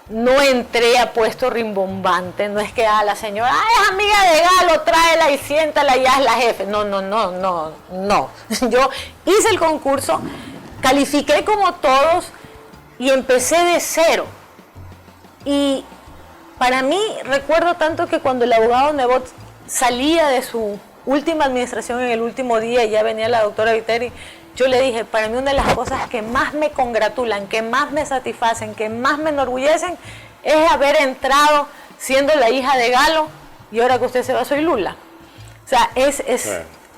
F: No entré a puesto rimbombante, no es que la señora, es amiga de Galo, tráela y siéntala y ya es la jefe. No. Yo hice el concurso, califiqué como todos y empecé de cero. Y para mí, recuerdo tanto que cuando el abogado Nebot salía de su última administración en el último día y ya venía la doctora Viteri, yo le dije, para mí una de las cosas que más me congratulan, que más me satisfacen, que más me enorgullecen, es haber entrado siendo la hija de Galo y ahora que usted se va soy Lula. O sea, es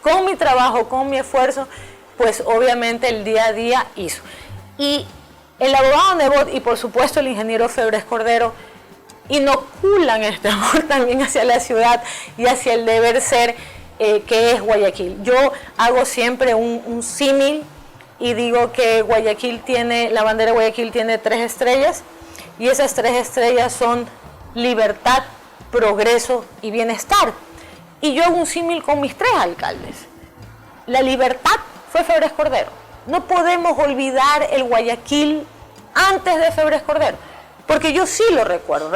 F: con mi trabajo, con mi esfuerzo, pues obviamente el día a día hizo. Y el abogado Nebot y por supuesto el ingeniero Febres Cordero inoculan este amor también hacia la ciudad y hacia el deber ser que es Guayaquil. Yo hago siempre un símil y digo que la bandera de Guayaquil tiene 3 estrellas y esas 3 estrellas son libertad, progreso y bienestar. Y yo hago un símil con mis 3 alcaldes. La libertad fue Febres Cordero. No podemos olvidar el Guayaquil antes de Febres Cordero. Porque yo sí lo recuerdo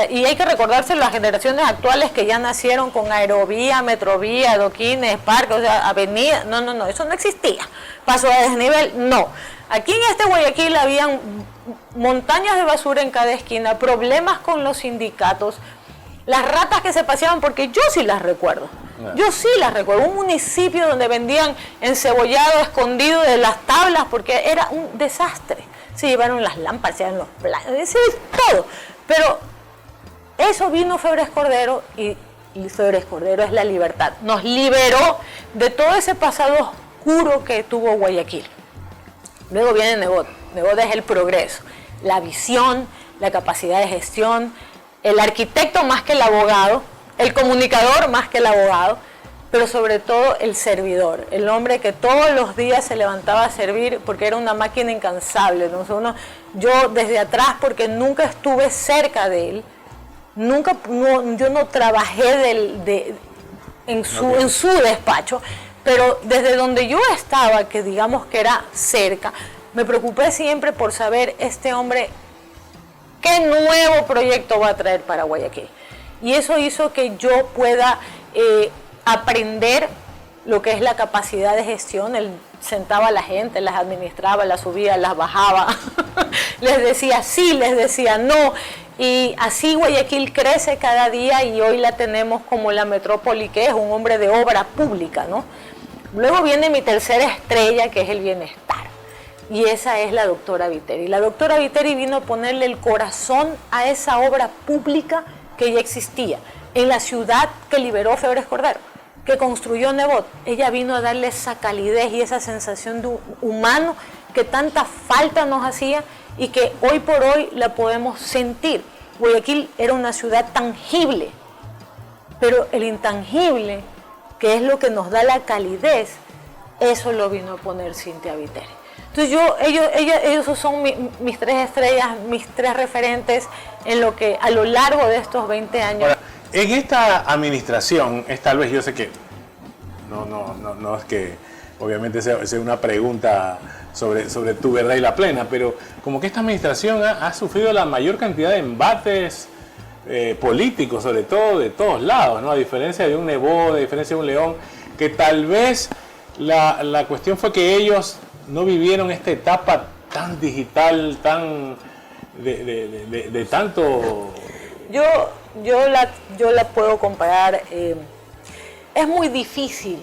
F: y hay que recordarse las generaciones actuales que ya nacieron con aerovía, metrovía, adoquines, parques, avenida. No, eso no existía. Paso a desnivel, no. Aquí en este Guayaquil habían montañas de basura en cada esquina, problemas con los sindicatos, las ratas que se paseaban, porque yo sí las recuerdo. Yo sí las recuerdo. Un municipio donde vendían encebollado escondido de las tablas porque era un desastre. Se llevaron las lámparas, se llevaron los planos, todo. Pero eso vino Febres Cordero y Febres Cordero es la libertad. Nos liberó de todo ese pasado oscuro que tuvo Guayaquil. Luego viene Nebot. Nebot es el progreso, la visión, la capacidad de gestión, el arquitecto más que el abogado, el comunicador más que el abogado, pero sobre todo el servidor, el hombre que todos los días se levantaba a servir porque era una máquina incansable. ¿No? Yo desde atrás, porque nunca estuve cerca de él, yo no trabajé en su despacho, pero desde donde yo estaba, que digamos que era cerca, me preocupé siempre por saber este hombre qué nuevo proyecto va a traer para Guayaquil. Y eso hizo que yo pueda aprender lo que es la capacidad de gestión. Él sentaba a la gente, las administraba, las subía, las bajaba, les decía sí, les decía no, y así Guayaquil crece cada día y hoy la tenemos como la metrópoli que es, un hombre de obra pública, ¿no? Luego viene mi tercera estrella, que es el bienestar, y esa es la doctora Viteri. La doctora Viteri vino a ponerle el corazón a esa obra pública que ya existía en la ciudad que liberó Febres Cordero. que construyó Nebot, ella vino a darle esa calidez y esa sensación de humano que tanta falta nos hacía y que hoy por hoy la podemos sentir. Guayaquil era una ciudad tangible, pero el intangible, que es lo que nos da la calidez, eso lo vino a poner Cynthia Viteri. Entonces ellos son mis 3 estrellas, mis 3 referentes en lo que a lo largo de estos 20 años.
E: Ahora, en esta administración, es tal vez, yo sé que no es que obviamente sea una pregunta sobre tu verdad y la plena, pero como que esta administración ha sufrido la mayor cantidad de embates políticos, sobre todo de todos lados, ¿no? A diferencia de un Nebot, a diferencia de un León, que tal vez la cuestión fue que ellos no vivieron esta etapa tan digital, tan de tanto...
F: Yo la puedo comparar. Es muy difícil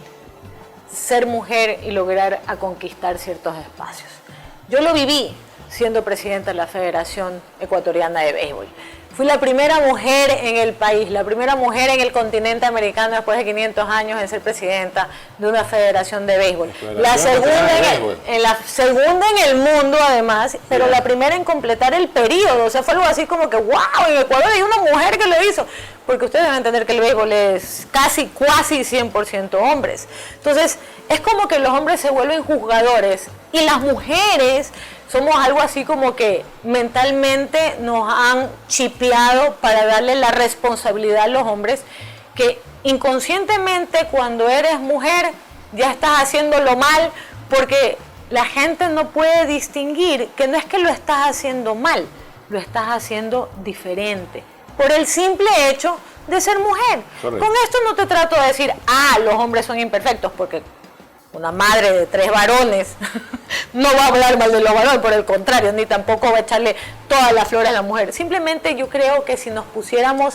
F: ser mujer y lograr a conquistar ciertos espacios. Yo lo viví siendo presidenta de la Federación Ecuatoriana de Béisbol. Fui la primera mujer en el país, la primera mujer en el continente americano después de 500 años en ser presidenta de una federación de béisbol. La segunda en el mundo además, pero la primera en completar el periodo. O sea, fue algo así como que, wow, en Ecuador hay una mujer que lo hizo. Porque ustedes deben entender que el béisbol es casi 100% hombres. Entonces, es como que los hombres se vuelven juzgadores y las mujeres somos algo así como que mentalmente nos han chipeado para darle la responsabilidad a los hombres, que inconscientemente cuando eres mujer ya estás haciéndolo mal, porque la gente no puede distinguir que no es que lo estás haciendo mal, lo estás haciendo diferente, por el simple hecho de ser mujer. Correcto. Con esto no te trato de decir, los hombres son imperfectos, porque una madre de 3 varones no va a hablar mal de los varones, por el contrario, ni tampoco va a echarle todas las flores a la mujer. Simplemente yo creo que si nos pusiéramos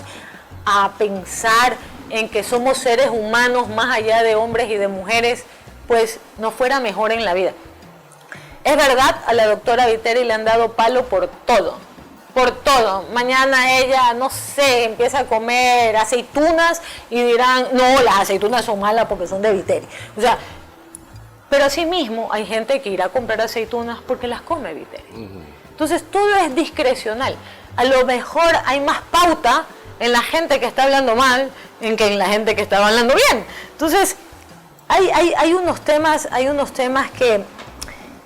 F: a pensar en que somos seres humanos más allá de hombres y de mujeres, pues nos fuera mejor en la vida. Es verdad, a la doctora Viteri le han dado palo por todo. Por todo. Mañana ella, no sé, empieza a comer aceitunas y dirán, no, las aceitunas son malas porque son de Viteri. O sea, pero asimismo hay gente que irá a comprar aceitunas porque las come Viteri. Entonces todo es discrecional. A lo mejor hay más pauta en la gente que está hablando mal que en la gente que está hablando bien. Entonces hay unos temas que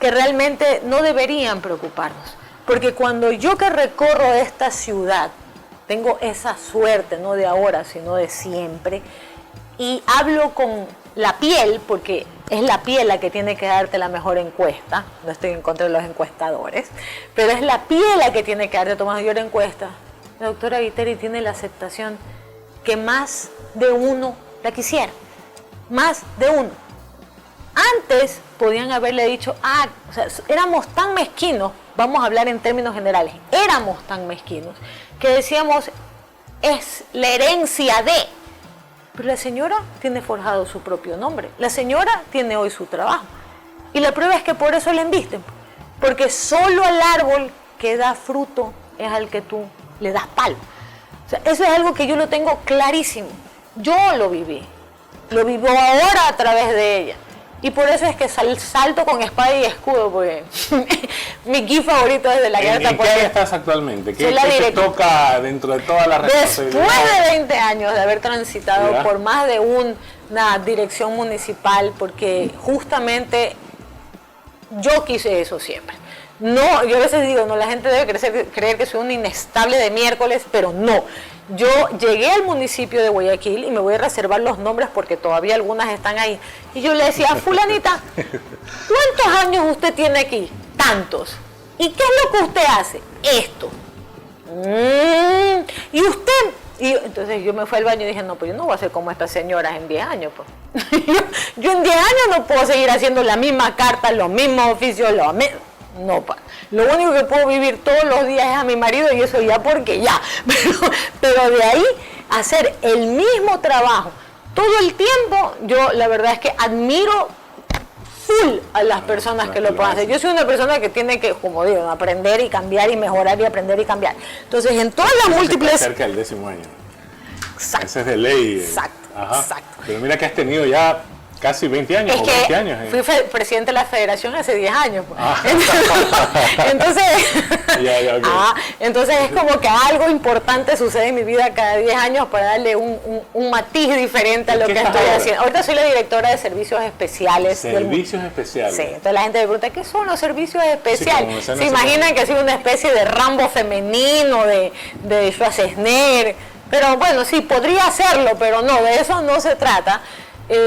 F: realmente no deberían preocuparnos. Porque cuando yo que recorro esta ciudad, tengo esa suerte, no de ahora, sino de siempre, y hablo con la piel, porque es la piel la que tiene que darte la mejor encuesta, no estoy en contra de los encuestadores, pero es la piel la que tiene que darte tu mayor encuesta. La doctora Viteri tiene la aceptación que más de uno la quisiera, más de uno. Antes podían haberle dicho, o sea, éramos tan mezquinos, vamos a hablar en términos generales, éramos tan mezquinos, que decíamos, es la herencia de... Pero la señora tiene forjado su propio nombre, la señora tiene hoy su trabajo. Y la prueba es que por eso la embisten, porque solo al árbol que da fruto es al que tú le das palo. O sea, eso es algo que yo lo tengo clarísimo, yo lo vivo ahora a través de ella. Y por eso es que salto con espada y escudo, porque mi GIF favorito es de la guerra.
E: ¿En qué área estás actualmente? ¿Qué te toca dentro de todas las responsabilidades?
F: Después de 20 años de haber transitado por más de una dirección municipal, porque justamente yo quise eso siempre. No, yo a veces digo, no, la gente debe creer que soy un inestable de miércoles, pero no. Yo llegué al municipio de Guayaquil y me voy a reservar los nombres porque todavía algunas están ahí. Y yo le decía, fulanita, ¿cuántos años usted tiene aquí? Tantos. ¿Y qué es lo que usted hace? Esto. ¿Y usted? Y entonces yo me fui al baño y dije, no, pues yo no voy a ser como estas señoras en 10 años. Pues. yo en 10 años no puedo seguir haciendo la misma carta, los mismos oficios, no, lo único que puedo vivir todos los días es a mi marido y eso ya porque ya. Pero de ahí hacer el mismo trabajo todo el tiempo, yo la verdad es que admiro full a las personas que lo pueden hacer. Yo soy una persona que tiene que, como digo, aprender y cambiar y mejorar y aprender y cambiar. Entonces, en todas las múltiples...
E: Cerca del 10º año.
F: Exacto.
E: Ese es de ley.
F: Exacto.
E: Ajá.
F: Exacto.
E: Pero mira que has tenido ya casi 20 años
F: Es
E: o
F: que
E: 20 años.
F: fui presidente de la federación hace 10 años. Pues. Entonces,
E: Okay.
F: Entonces es como que algo importante sucede en mi vida cada 10 años para darle un matiz diferente a lo que estoy haciendo. Ahorita soy la directora de servicios especiales.
E: Servicios especiales.
F: Sí, entonces la gente me pregunta, ¿qué son los servicios especiales?
E: Sí,
F: se imaginan que ha sido una especie de Rambo femenino, de Schwarzenegger. Pero bueno, sí, podría hacerlo, pero no, de eso no se trata.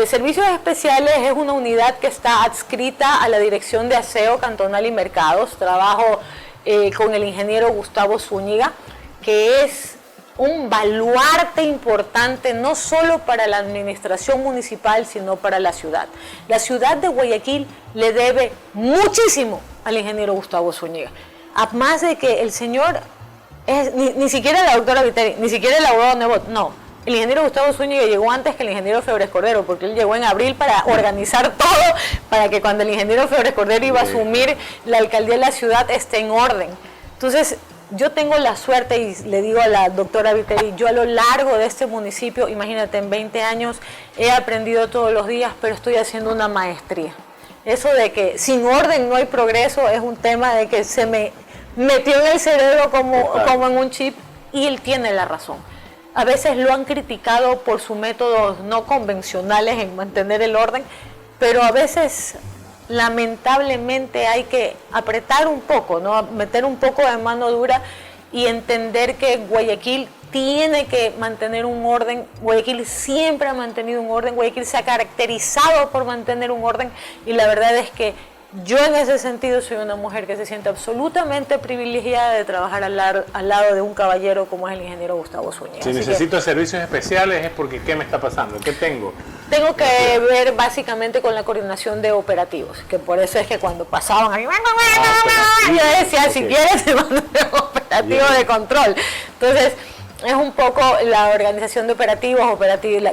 F: Servicios Especiales es una unidad que está adscrita a la Dirección de Aseo Cantonal y Mercados. Trabajo con el ingeniero Gustavo Zúñiga, que es un baluarte importante no solo para la administración municipal, sino para la ciudad. La ciudad de Guayaquil le debe muchísimo al ingeniero Gustavo Zúñiga. Además de que el señor es ni siquiera la doctora Viteri, ni siquiera el abogado Nebot, no. El ingeniero Gustavo Zúñiga llegó antes que el ingeniero Febres Cordero, porque él llegó en abril para organizar todo, para que cuando el ingeniero Febres Cordero iba a asumir la alcaldía de la ciudad esté en orden. Entonces, yo tengo la suerte, y le digo a la doctora Viteri, yo a lo largo de este municipio, imagínate, en 20 años, he aprendido todos los días, pero estoy haciendo una maestría. Eso de que sin orden no hay progreso es un tema de que se me metió en el cerebro como en un chip, y él tiene la razón. A veces lo han criticado por sus métodos no convencionales en mantener el orden, pero a veces lamentablemente hay que apretar un poco, ¿no? Meter un poco de mano dura y entender que Guayaquil tiene que mantener un orden. Guayaquil siempre ha mantenido un orden, Guayaquil se ha caracterizado por mantener un orden, y la verdad es que yo en ese sentido soy una mujer que se siente absolutamente privilegiada de trabajar al lado de un caballero como es el ingeniero Gustavo Zúñiga.
E: Si necesito servicios especiales es porque ¿qué me está pasando? ¿Qué tengo?
F: Tengo que ver básicamente con la coordinación de operativos, que por eso es que cuando pasaban ahí, yo decía, si quieres te mando un operativo de control. Entonces, es un poco la organización de operativos,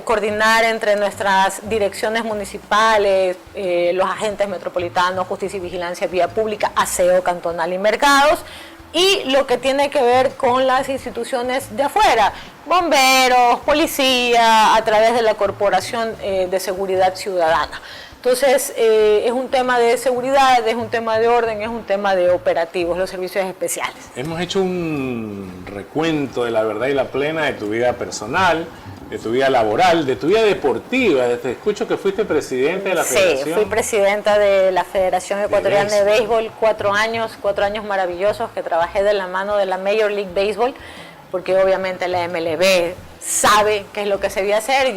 F: coordinar entre nuestras direcciones municipales, los agentes metropolitanos, justicia y vigilancia, vía pública, aseo cantonal y mercados, y lo que tiene que ver con las instituciones de afuera, bomberos, policía, a través de la Corporación de Seguridad Ciudadana. Entonces, es un tema de seguridad, es un tema de orden, es un tema de operativos, los servicios especiales.
E: Hemos hecho un recuento de la verdad y la plena de tu vida personal, de tu vida laboral, de tu vida deportiva. Te escucho que fuiste presidente de la Federación.
F: Sí, fui presidenta de la Federación Ecuatoriana de Béisbol, 4 años maravillosos que trabajé de la mano de la Major League Baseball, porque obviamente la MLB sabe qué es lo que se debía hacer.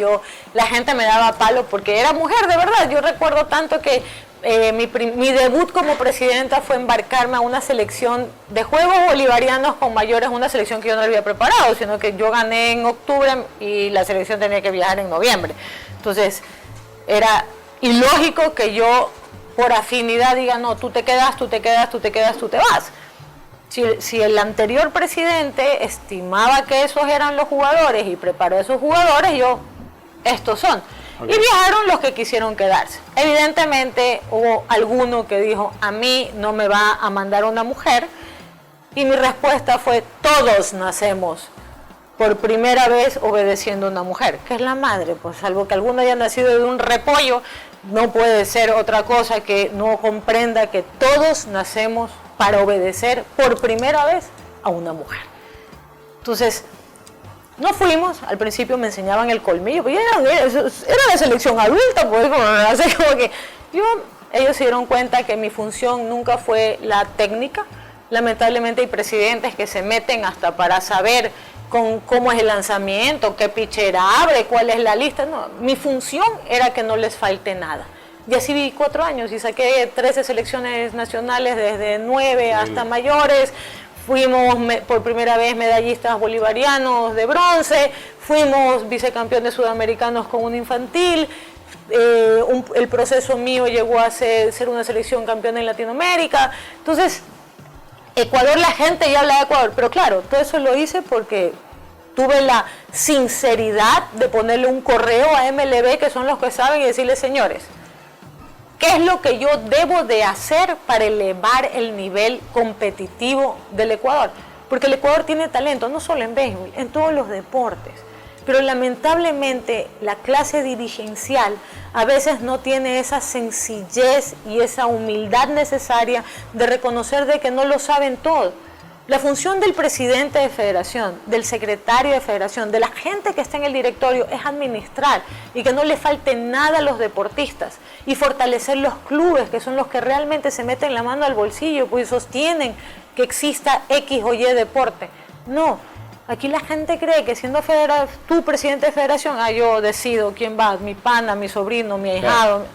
F: La gente me daba palo porque era mujer, de verdad. Yo recuerdo tanto que mi debut como presidenta fue embarcarme a una selección de Juegos Bolivarianos con mayores, una selección que yo no había preparado, sino que yo gané en octubre y la selección tenía que viajar en noviembre. Entonces, era ilógico que yo, por afinidad, diga, no, tú te quedas, tú te vas. Si el anterior presidente estimaba que esos eran los jugadores y preparó a esos jugadores, estos son. Okay. Y viajaron los que quisieron quedarse. Evidentemente hubo alguno que dijo, a mí no me va a mandar una mujer, y mi respuesta fue, todos nacemos por primera vez obedeciendo a una mujer, que es la madre, pues salvo que alguno haya nacido de un repollo, no puede ser otra cosa que no comprenda que todos nacemos para obedecer por primera vez a una mujer. Entonces, no fuimos, al principio me enseñaban el colmillo, pero era la selección adulta, pues, así como que ellos se dieron cuenta que mi función nunca fue la técnica. Lamentablemente hay presidentes que se meten hasta para saber cómo es el lanzamiento, qué pitcher abre, cuál es la lista. No, mi función era que no les falte nada. Y así viví 4 años y saqué 13 selecciones nacionales, desde 9 hasta mayores. Fuimos por primera vez medallistas bolivarianos de bronce, fuimos vicecampeones sudamericanos con un infantil. El proceso mío llegó a ser una selección campeona en Latinoamérica. Entonces, Ecuador, la gente ya habla de Ecuador, pero claro, todo eso lo hice porque tuve la sinceridad de ponerle un correo a MLB, que son los que saben, y decirles, señores, ¿qué es lo que yo debo de hacer para elevar el nivel competitivo del Ecuador? Porque el Ecuador tiene talento, no solo en béisbol, en todos los deportes. pero lamentablemente la clase dirigencial a veces no tiene esa sencillez y esa humildad necesaria de reconocer de que no lo saben todo. La función del presidente de federación, del secretario de federación, de la gente que está en el directorio es administrar y que no le falte nada a los deportistas y fortalecer los clubes, que son los que realmente se meten la mano al bolsillo pues sostienen que exista X o Y deporte. No, aquí la gente cree que siendo tú presidente de federación, yo decido quién va, mi pana, mi sobrino, mi ahijado.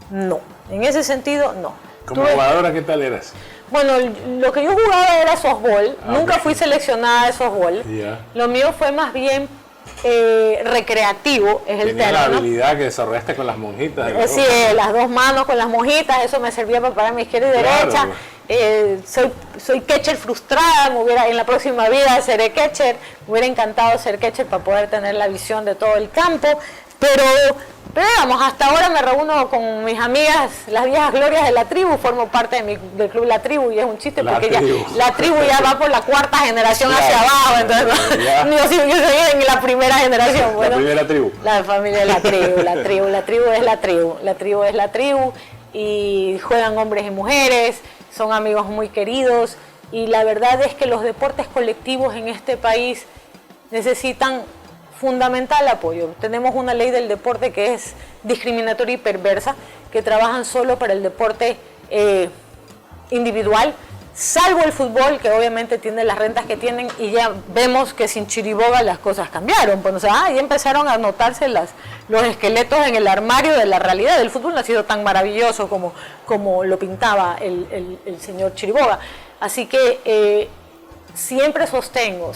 F: No, en ese sentido no.
E: Como jugadora, ¿qué tal eras?
F: Bueno, lo que yo jugaba era softball, nunca fui seleccionada de softball. Lo mío fue más bien recreativo, es el término.
E: La habilidad que desarrollaste con las monjitas.
F: Sí, las dos manos con las monjitas, eso me servía para parar mi izquierda y derecha. Soy catcher frustrada, en la próxima vida seré catcher, me hubiera encantado ser catcher para poder tener la visión de todo el campo, pero digamos, hasta ahora me reúno con mis amigas, las viejas glorias de la tribu, formo parte del club La Tribu y es un chiste porque la tribu ya va por la cuarta generación hacia abajo, entonces yo soy en la primera generación. Bueno,
E: la primera tribu.
F: La familia de la tribu es la tribu y juegan hombres y mujeres, son amigos muy queridos y la verdad es que los deportes colectivos en este país necesitan fundamental apoyo. Tenemos una ley del deporte que es discriminatoria y perversa, que trabajan solo para el deporte individual, salvo el fútbol, que obviamente tiene las rentas que tienen y ya vemos que sin Chiriboga las cosas cambiaron. Pues, ya empezaron a notarse los esqueletos en el armario de la realidad. El fútbol no ha sido tan maravilloso como lo pintaba el señor Chiriboga. Así que siempre sostengo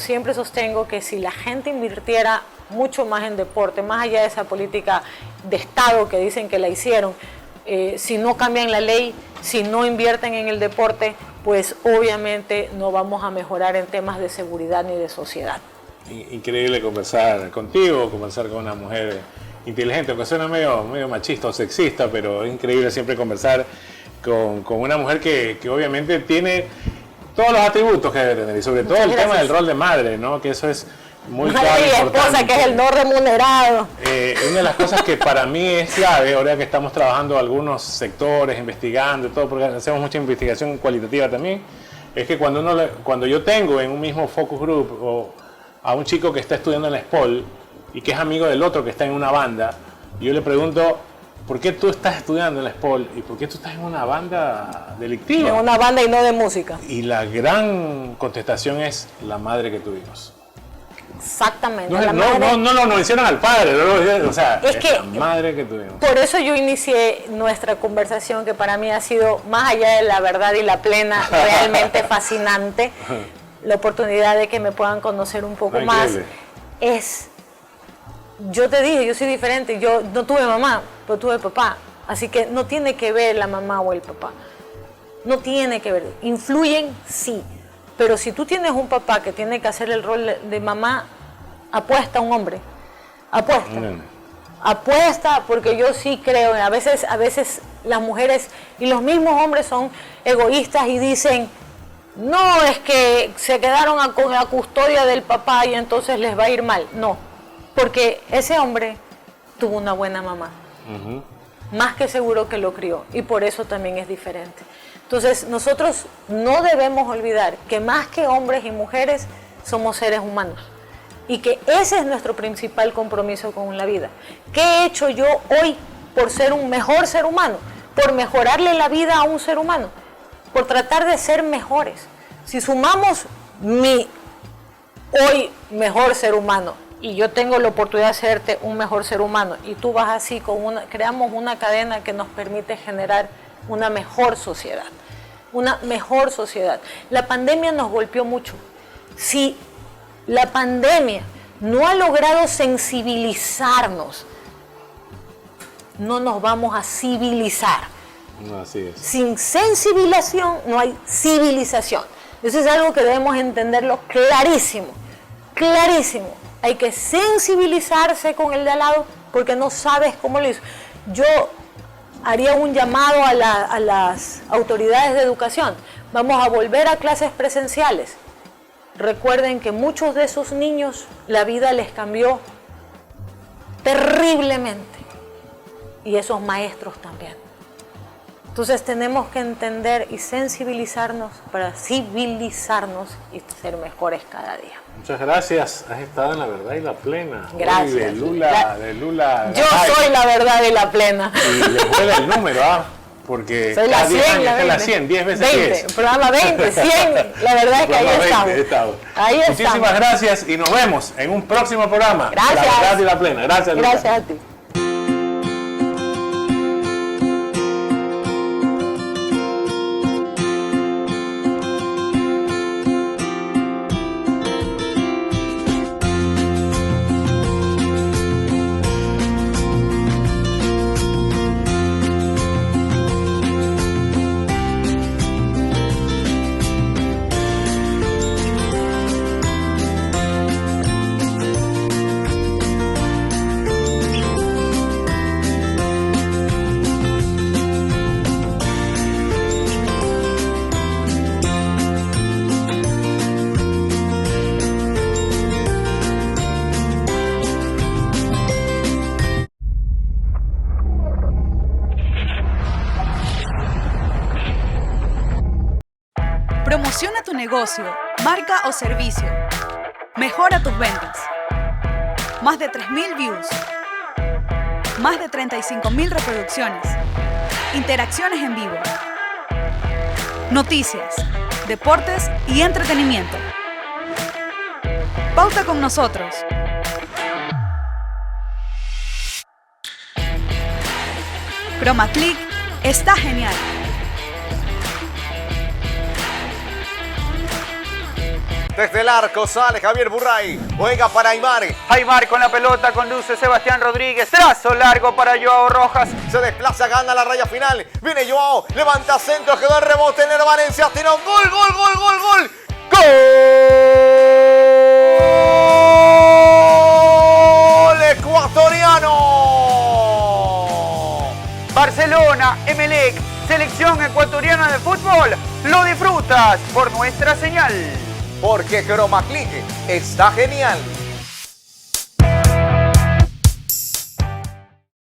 F: que si la gente invirtiera mucho más en deporte, más allá de esa política de Estado que dicen que la hicieron, si no cambian la ley, si no invierten en el deporte, pues obviamente no vamos a mejorar en temas de seguridad ni de sociedad.
E: Increíble conversar contigo, conversar con una mujer inteligente, aunque suena medio machista o sexista, pero es increíble siempre conversar con una mujer que obviamente tiene todos los atributos que debe tener y sobre todo el tema del rol de madre, ¿no? Que eso es muy clave.
F: Madre y esposa, que es el no remunerado.
E: Una de las cosas que para mí es clave, ahora que estamos trabajando algunos sectores, investigando y todo, porque hacemos mucha investigación cualitativa también, es que cuando yo tengo en un mismo focus group o a un chico que está estudiando en la SPOL y que es amigo del otro que está en una banda, yo le pregunto, ¿por qué tú estás estudiando en la SPOL y por qué tú estás en una banda delictiva?
F: En una banda y no de música.
E: Y la gran contestación es la madre que tuvimos.
F: Exactamente.
E: No lo mencionan al padre, o sea,
F: es que
E: la madre que tuvimos.
F: Por eso yo inicié nuestra conversación, que para mí ha sido, más allá de la verdad y la plena, realmente fascinante, la oportunidad de que me puedan conocer un poco más. Es, yo te dije, yo soy diferente, yo no tuve mamá, pero tuve papá, así que no tiene que ver la mamá o el papá, no tiene que ver, influyen sí. Pero si tú tienes un papá que tiene que hacer el rol de mamá, apuesta a un hombre. Apuesta, porque yo sí creo, a veces las mujeres y los mismos hombres son egoístas y dicen, no, es que se quedaron con la custodia del papá y entonces les va a ir mal. No, porque ese hombre tuvo una buena mamá. Más que seguro que lo crió y por eso también es diferente. Entonces, nosotros no debemos olvidar que más que hombres y mujeres, somos seres humanos. Y que ese es nuestro principal compromiso con la vida. ¿Qué he hecho yo hoy por ser un mejor ser humano? Por mejorarle la vida a un ser humano. Por tratar de ser mejores. Si sumamos mi hoy mejor ser humano, y yo tengo la oportunidad de hacerte un mejor ser humano, y tú vas así, creamos una cadena que nos permite generar una mejor sociedad. Una mejor sociedad. La pandemia nos golpeó mucho. Si la pandemia no ha logrado sensibilizarnos, no nos vamos a civilizar.
E: No, así es.
F: Sin sensibilización no hay civilización. Eso es algo que debemos entenderlo clarísimo. Clarísimo. Hay que sensibilizarse con el de al lado porque no sabes cómo lo hizo. Yo haría un llamado a las autoridades de educación. Vamos a volver a clases presenciales. recuerden que muchos de esos niños la vida les cambió terriblemente y esos maestros también. Entonces tenemos que entender y sensibilizarnos para civilizarnos y ser mejores cada día.
E: Muchas gracias. Has estado en La Verdad y la Plena.
F: Gracias.
E: Hoy de Lula.
F: Yo soy la verdad y la plena.
E: Y les vuela el número, porque
F: Soy la
E: cada 10
F: 100,
E: años
F: la
E: está la
F: 20.
E: 100, 10 veces
F: 20,
E: 10.
F: programa 20, 100. La verdad es que ahí estamos. Ahí estamos.
E: Muchísimas gracias y nos vemos en un próximo programa.
F: Gracias.
E: La Verdad y la Plena. Gracias, Lula.
F: Gracias a ti.
A: Promociona tu negocio, marca o servicio. Mejora tus ventas. Más de 3.000 views. Más de 35.000 reproducciones. Interacciones en vivo. Noticias, deportes y entretenimiento. Pauta con nosotros. ChromaClick está genial.
C: Desde el arco sale Javier Burray. Juega para Aymar.
D: Aymar con la pelota, conduce Sebastián Rodríguez. Trazo largo para Joao Rojas.
C: Se desplaza, gana la raya final. Viene Joao, levanta centro, quedó el rebote en el Valencia. Tiró un gol. ¡Gol ecuatoriano!
D: Barcelona, Emelec, selección ecuatoriana de fútbol. Lo disfrutas por nuestra señal.
C: Porque ChromaClick está genial.